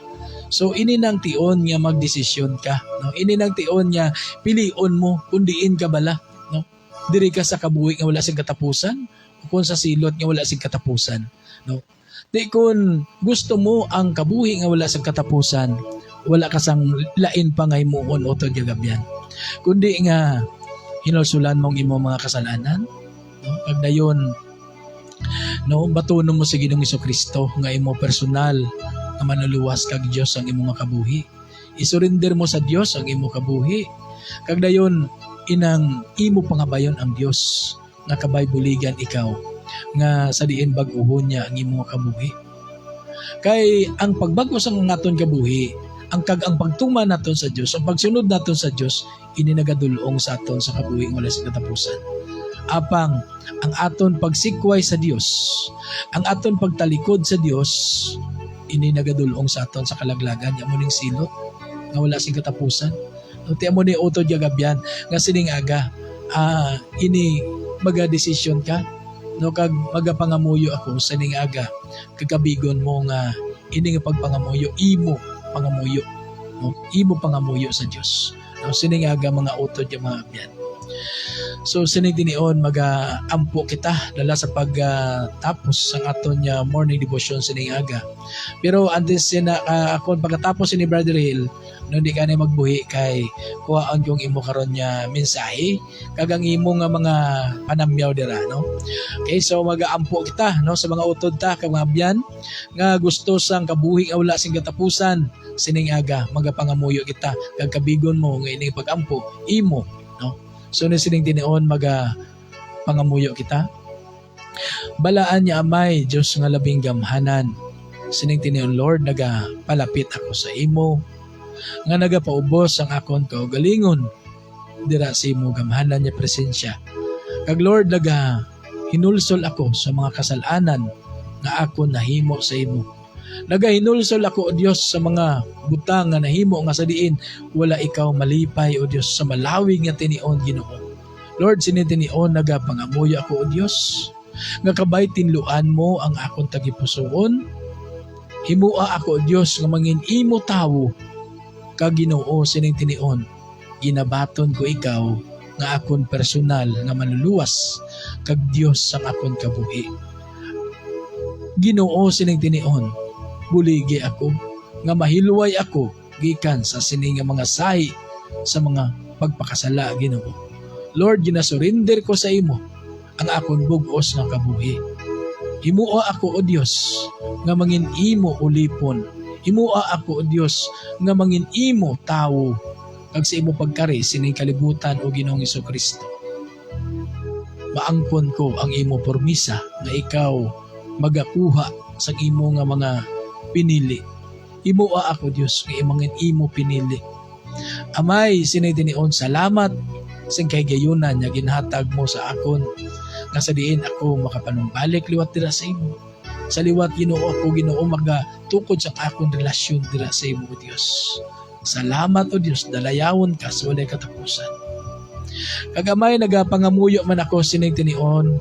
Speaker 1: so ini nang tion nga magdesisyon ka, no? Ini nang tion nga pilion mo kung diin ka bala, no? diri ka sa kabuhi nga wala sing katapusan o kung sa silot nga wala sing katapusan, no? Di kun gusto mo ang kabuhi nga wala sing katapusan, wala ka sang lain pa nga himuon utod nga gabyan. Kundi nga hinulsulan mong imo mga kasalanan, no? Kag dayon, no, batunon mo sa Ginoong Hesukristo nga imo personal nga manuluwas kag Dios ang imo nga kabuhi. Isurrender mo sa Dios ang imo kabuhi. Kag dayon inang imo pangabayon ang Dios nga kabay buligan ikaw nga sa diin bag-uhon niya ang imo nga kabuhi. Kay ang pagbago sa naton kabuhi, ang pagtuman naton sa Dios, ang pagsunod naton sa Dios, ini nagadulong sa aton sa kabuhi nga wala sing katapusan. Apang ang aton pagsikway sa Dios, ang aton pagtalikod sa Dios, ini nagadulong sa aton sa kalaglagan nya muning silot nga wala sing katapusan. No, tiyan mo ni utod gagabyan nga sining aga ini maga-desisyon ka, no, kag magapangamuyo ako sining aga kagabigon mo nga ini nga pagpangamuyo imo pangamuyo, no, imo pangamuyo sa Dios, no, sining aga mga utod yung mga abyan. So sining tinion maga-ampo kita dala sa pagtapos ang aton nya morning devotion sining aga. Pero antes ako pagkatapos ni Brother Hill, no, di ka na magbuhi kay kuhaan yung imo karon nya mensahe kagang imo nga mga panamyaw dira, no. Okay, so magaampo kita, no, sa mga utod ta kag mga abyan nga gusto sang kabuhi nga wala sing katapusan sining aga magapangamuyo kita kag kabigon mo nga ini pagampo imo, no. So sining tinion pangamuyo kita. Balaan niya amay Dios nga labing gamhanan. Sining tinion Lord palapit ako sa imo nga nagapaubos ang akon kaugalingon dira sa imo gamhanan niya presensya. Kag Lord hinulsol ako sa mga kasalanan nga akon nahimo sa imo. Hinulsol ako o Dios sa mga butang nga nahimo nga sa diin wala ikaw malipay o Dios sa malawig nga tinion Ginoo. Lord, sining tinion pangamuyo ako o Dios nga kabay tinluan mo ang akon tagipusoon. Himua ako o Dios nga mangin imo tawo kag Ginoo sining tinion ginabaton ko ikaw nga akon personal nga manluluwas kag Dios ang akon kabuhi. Ginoo sining tinion buligi ako nga mahilway ako gikan sa sining nga mga sahi sa mga pagpakasala Ginoo. Lord, ginasurinder ko sa imo ang akon bug-os nga kabuhi. Himua ako o Dios nga mangin imo ulipon. Himua ako o Dios nga mangin imo tawo kag sa imo pagkari sining kalibutan o Ginoong Hesukristo. Maangkon ko ang imo pormisa nga ikaw magakuha sa imo nga mga pinili. Himua ako Dios nga imangin imo pinili. Amay, sining tinion salamat sing kay gayunan nga ginhatag mo sa akon nga sa diin ako makapanumbalik liwat dira sa imo. Sa liwat Ginoo ako Ginoo magatukod sa akon relasyon dira sa imo o Dios. Salamat o Dios, dalayawon ka sa walay katapusan. Kagamay nagapangamuyo man ako sining tinion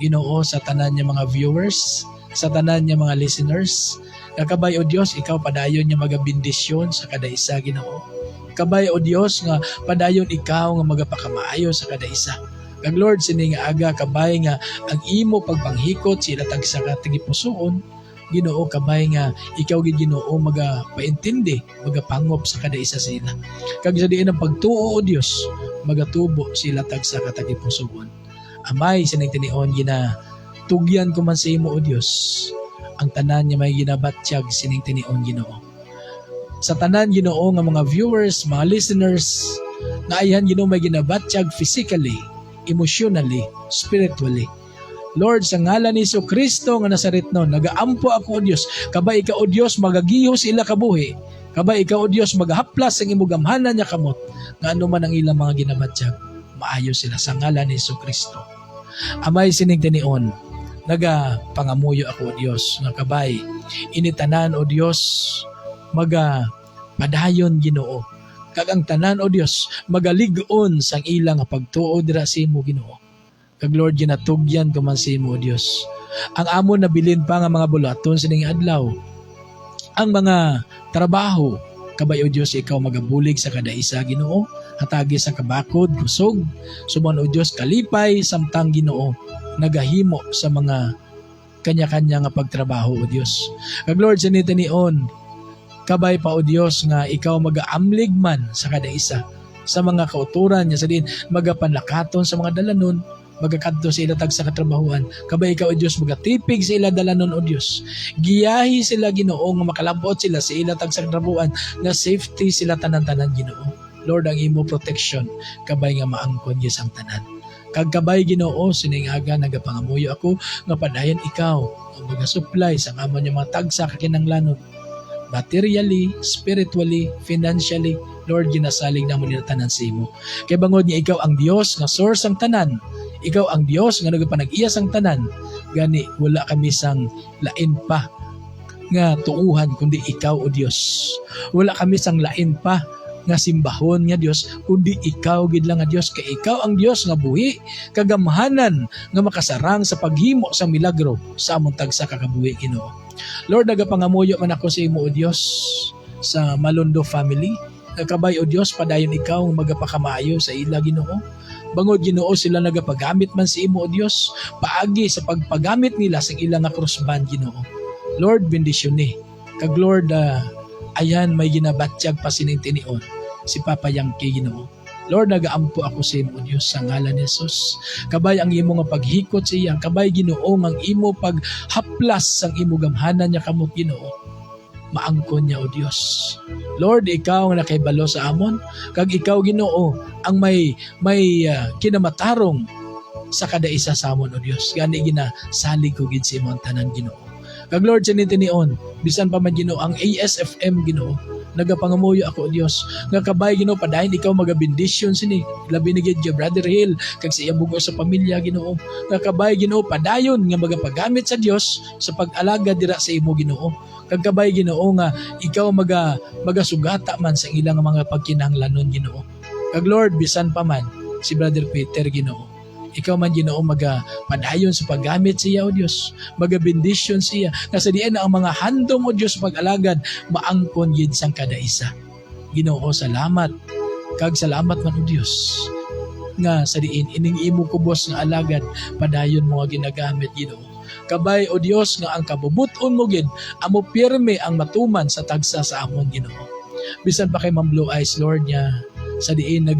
Speaker 1: Ginoo sa tanan niya mga viewers, sa tanan niya mga listeners. Kakabay o Dios, ikaw padayon niya magabindisyon sa kada isa Ginoo. Kabay o Dios nga padayon ikaw nga magapakamaayo sa kada isa. Kag Lord sining aga kabay nga ang imo pagpanghikot sila tag sa katigipusoon Ginoo kabay nga ikaw gid Ginoo magapaintindi magapangop sa kada isa sila. Kag sa diin ang pagtuo o Dios magatubo sila tag sa katagipusoon. Amay sining tinion tugyan ko man sa imo o Dios ang tanan niya may ginabatyag sining tinion Ginoo. Sa tanan Ginoo nga mga viewers, mga listeners, nga ayhan Ginoo may ginabatyag physically, emotionally, spiritually. Lord, sa ngalan ni Jesucristo nga Nazaretno, nagaampo ako o Dios, kabay ikaw o Dios magagihos ila kabuhi, kabay ikaw o Dios magahaplas ang imong gamhanan niya kamot, nga ano man ang ilang mga ginabatyag, maayo sila sa ngalan ni Jesucristo. Amay sining tinion, pangamuyo ako o Dios nga kabay initanan o Dios padayon Ginoo kag ang tanan o Dios magalig-on sang ilang pagtuo dira sa imo Ginoo. Kag Lord ginatugyan ko man sa imo o Dios ang amon nabilin pa nga mga bulaton sining adlaw, ang mga trabaho Kabay o Dios ikaw magabulig sa kada isa Ginoo, hatagi sa kabakod, kusog, suman o Dios kalipay samtang Ginoo nagahimo sa mga kanya-kanya nga pagtrabaho o Dios. Kag Lord sinita nion, kabay pa o Dios nga ikaw magaamlig man sa kada isa sa mga kauturan niya sa din magapanlakaton sa mga dalanon, magakadto sa ila tag sa katrabahuan. Kabay ikaw o Dios magatipig sa ila dalanon o Dios. Giyahi sila Ginoo nga makalabot sila sa ila tag sa katrabahuan nga safety sila tanan-tanan Ginoo. Lord ang imo protection kabay nga maangkon gyud sang tanan. Kag kabay Ginoo sining aga nagapangamuyo ako nga padayon ikaw ang magasupply sa amon nga mga tagsa kakinahanglanon materially, spiritually, financially. Lord, ginasalig namon nila tanan sa imo. Kay bangod niya ikaw ang Dios nga source ang tanan. Ikaw ang Dios nga nagapanag-iyas ang tanan. Gani wala kami sang lain pa nga tuuhan kundi ikaw o Dios. Wala kami sang lain pa nga simbahon nga Dios kundi ikaw gid lang nga Dios. Kay ikaw ang Dios nga buhi, kagamhanan nga makasarang sa paghimo sa milagro sa among tagsa ka kabuhi Ginoo. Lord, nagapangamuyo man ako sa imo o Dios sa Malondo family. Kabay o Dios padayon ikaw nga magapakamayo sa ila Ginoo. Bangod Ginoo sila nagapagamit man sa imo o Dios paagi sa pagpagamit nila sa ilang nga crossband Ginoo. Lord, bendisyon ni. Kag Lord, ayan may ginabatyag pa sining tinion si Papa Yankee Ginoo. Lord, nagaampo ako sa imo Dios sa ngalan ni Jesus. Kabay ang imo nga paghikot sa iya, kabay Ginoo ang imo paghaplas sang imo gamhanan niya kamot Ginoo. Maangkon niya o Dios. Lord, ikaw ang nakaibalo sa amon, kag ikaw Ginoo ang may kinamatarong sa kada isa sa amon o Dios. Gani ginasalig ko gid sa imo ang tanan Ginoo. Kag Lord, sinitinion, bisan pa man Ginoo ang ASFM Ginoo, nagapangamuyo ako o Dios nga kabay Ginoo padayon ikaw magabendisyon sini labi ni gid Brother Hill kag sa iyang bugo sa pamilya Ginoo nga kabay Ginoo padayon nga magapagamit sa Dios sa pag-alaga dira sa imo Ginoo kag kabay Ginoo nga ikaw magasugata man sa ilang mga pagkinahanglanon Ginoo kag Lord bisan pa man si Brother Peter Ginoo ikaw man Ginoo padayon sa paggamit siya o Dios magabendisyon siya nga sa diin ang mga handom o Dios pag-alagad maangkon gid sang kada isa Ginoo salamat kag salamat man o Dios nga sa diin ining imo kubos nga alagad padayon mo nga ginagamit Ginoo kabay o Dios nga ang kabubuton mo gid amo pirme ang matuman sa tagsa sa amon Ginoo bisan pa kay Ma'am Blue Eyes Lord nya sa diin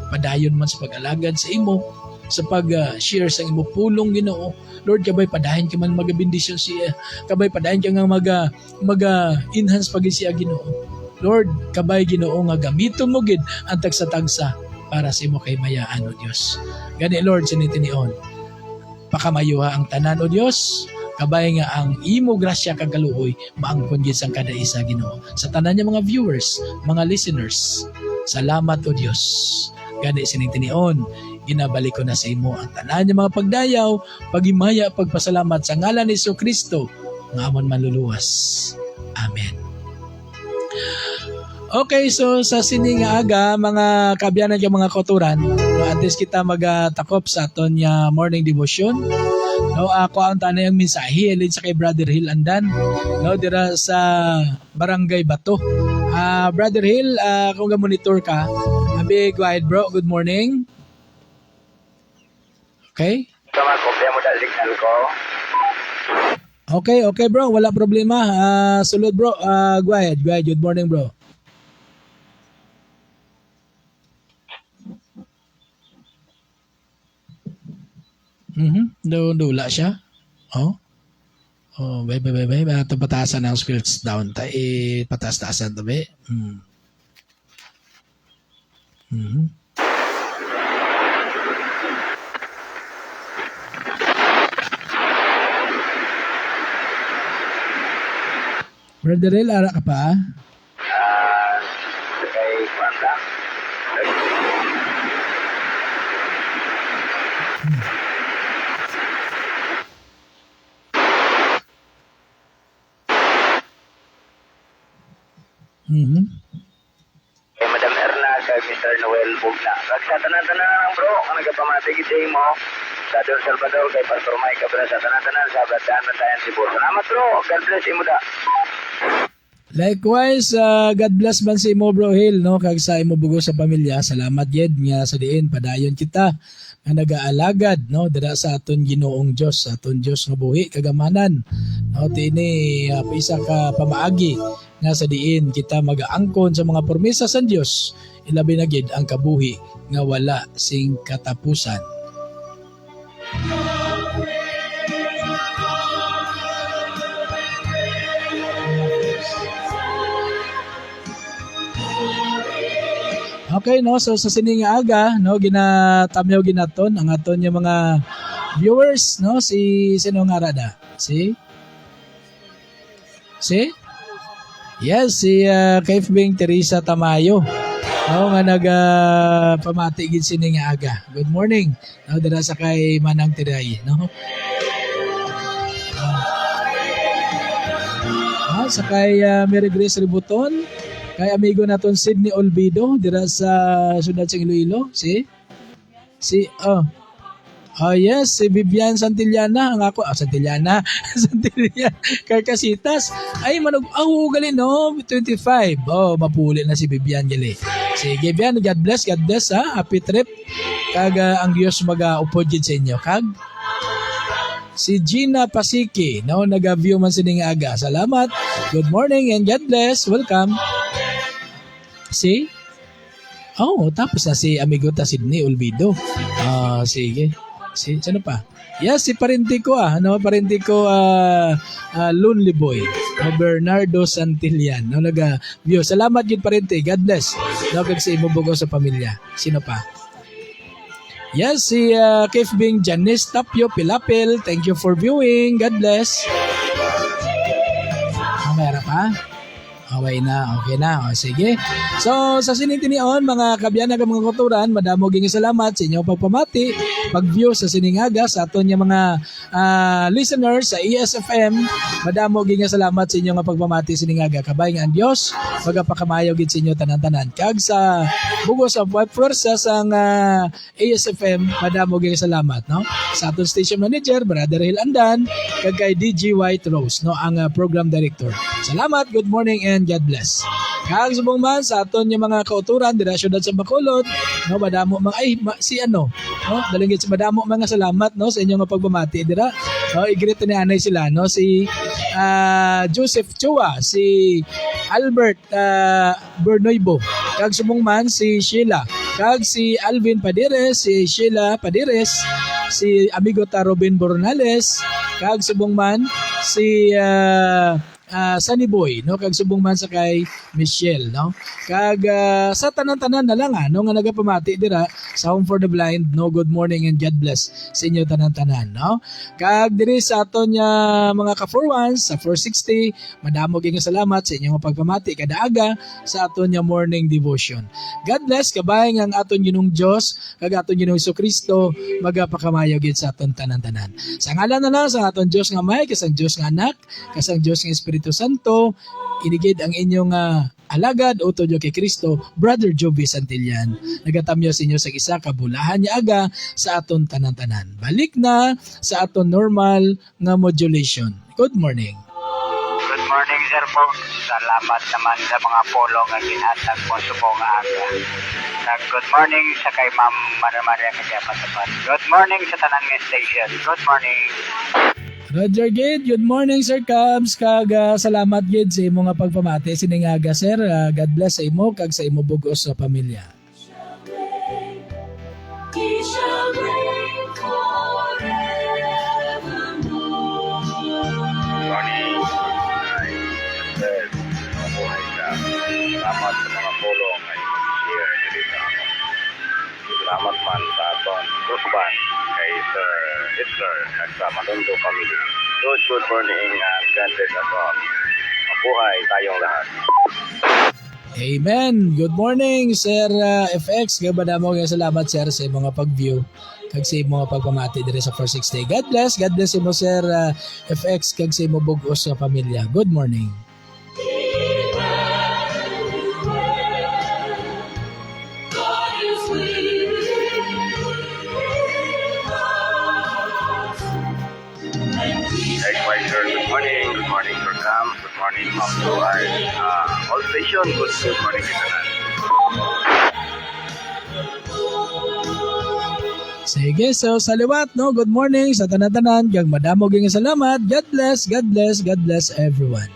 Speaker 1: padayon man sa pag-alagad sa imo sa pag-share sa imo pulong Ginoo. Lord, kabay padayon ka man magabendisyon siya. Kabay padayon ka nga maga-enhance pag siya Ginoo. Lord, kabay Ginoo nga gamiton mo gid ang tagsa-tagsa para sa imo kay mayaan o Dios. Gani Lord, sinitinion. Pakamayuha ang tanan o Dios. Kabay nga ang imo grasya kag kaluoy maangkon gid sang kada isa Ginoo. Sa tanan niya mga viewers, mga listeners. Salamat o Dios. Gani sinitinion. Ginabalik ko na sa imo ang tanan ng mga pagdayaw, pagimaya, pagpasalamat sa ngalan ni Kristo nga amon manluluwas. Amen. Okay, so sa sining aga, mga kabyanan yung mga koturan, no, antes kita magatakop sa aton nga morning devotion, no, ako ang tanay ang mensahe, alin sa kay Brother Hill Andan, no, dira sa Barangay Bato. Brother Hill, kung ga-monitor ka, go ahead bro, good morning. Okay?
Speaker 3: Sama kopya mo dahil signal ko.
Speaker 1: Okay bro, wala problema. Sulod bro, go ahead. Good morning bro. Wala siya. Bye. Ito pataasan ng skills down. Pataas-taasan to be. Brother Rel, ara ka pa?
Speaker 3: Kay Kwanda. Kay Madam Erna, kay Mr. Noel Bugna. Sa tanan-tanan bro, ang nagapamatig ito mo. Sa Don Salvador, kay Pastor Mike Cabrera, sa tanan-tanan, sa Bladaan na tayo Cebu. Salamat bro, God bless imo da.
Speaker 1: Likewise, God bless man sa imo Bro Hill, no? Kag sa imo bugo sa pamilya. Salamat yed nga sa diin padayon kita nga nagaalagad, no? Dira sa aton Ginoong Dios, sa aton Dios nga buhi kagamanan. No, tini isa ka pamaagi nga sa diin kita magaangkon sa mga promesa sa Dios. Ilabi na gid ang kabuhi nga wala sing katapusan. Okay, no, so sa sining nga aga, no, ginatamyaw ginaton ang aton yung mga viewers, no, si sino nga rada? Si Yes, si Kaif Bing Teresa Tamayo. No, nga pamati gid sining nga aga. Good morning. No, dira sa kay Manang Tiray, no. Sa kay Mary Grace Ributon, kay amigo naton Sydney Olvido dira sa siyudad sa Iloilo, yes, si Vivian Santillana, ang ako, Santillana, Carcasitas, ay manog, gali no, 25, mapuli na si Vivian gali. Sige, Vivian, God bless, ha, happy trip, kag ang Diyos mag-upod sa inyo, kag, si Gina Pasiki, no, nag-view man sining aga, salamat, good morning and God bless, welcome. Tapos na si amigo ta Sydney Olvido. Sige. Sino pa? Yes, si parente ko Lonely Boy, Bernardo Santillan. No, nag-view. Salamat gid parente. God bless. No, kag sa imo bugo sa pamilya. Sino pa? Yes, si Kaif Bing Janice Tapio Pilapil. Thank you for viewing. God bless. Mayroon pa? Okay na. Sige. So, sa sinintinion, mga kabyanan ng mga kuturan, madamo ging salamat sa inyong pagpamati, pag-view sa siningaga, sa aton yung mga listeners sa ESFM, madamo ging salamat sa inyong pagpamati siningaga. Kabay nga ang Diyos, magapakamayaw gid sa inyo tanan-tanan. Kag sa bugo sa pwersa sa ESFM, madamo ging salamat, no? Sa aton station manager, Brother Hill Andan, kag kay DJ White Rose, no, ang program director. Salamat, good morning and God bless. Kag subong man sa aton yung mga kauturan dira syudad sa Bacolod, no, madamo no, dalingit sa madamo mga salamat, no, sa inyong pagpamati dira. No, i-greet ni anay sila, no, si Joseph Chua, si Albert Bernoybo, kag subong man si Sheila, kag si Alvin Padires, si Sheila Padires, si amigo ta Robin Bornales, kag subong man si Sunny Boy, no, kag subong man sa kay Michelle, no, kag sa tanan-tanan na lang no, nga nagapamati dira sa Home for the Blind, no, good morning and God bless sa inyo tanan-tanan, no, kag diri sa aton mga ka-4-1s sa 460, madamo gyud salamat sa inyong pagpamati kada aga sa aton morning devotion. God bless, kabay nga ang aton Ginoong Dios kag aton Ginoong Jesucristo magapakamayo gyud sa aton tanan-tanan. Sa ngalan na lang sa aton Dios nga May, kasang Dios nga Anak, kasang Dios nga Espiritu Santo, inigid ang inyong alagad o tudyo kay Kristo, Brother Joby Santillan. Nagatamyo sa inyo sa isa kabulahan niya aga sa aton tanan-tanan. Balik na sa aton normal nga modulation. Good morning.
Speaker 3: Good morning, Sir po. Salamat naman sa mga polo nga ginhatag mo subong aga. Good morning sa kay Ma'am Maria Kagapatapat. Good morning sa tanan nga station. Good morning.
Speaker 1: Roger Gid, good morning Sir Cubs, kag salamat Gid sa imo nga pagpamati siningaga Sir. God bless sa imo kag sa imo bugos sa pamilya.
Speaker 3: Morning. Salamat sa mga pulong ay mag-share dito sa ako. Salamat man sa aton Krusban kay Sir Hitler at sa Matundo family. Good morning and God bless us all. Mabuhay tayong lahat.
Speaker 1: Amen. Good morning Sir FX. Gabadamo nga salamat Sir sa mga pag-view kag sa mga pagpamati diri sa 460. God bless mo Sir FX kag sa imo bugos sa pamilya. Good morning.
Speaker 3: Good morning, Sir Cam. Good morning, Ma'am Joy. All station, good morning kita na.
Speaker 1: Sige, so sa liwat, no? Good morning sa tanan-tanan. Kag madamo gyud nga salamat. God bless, God bless, God bless everyone.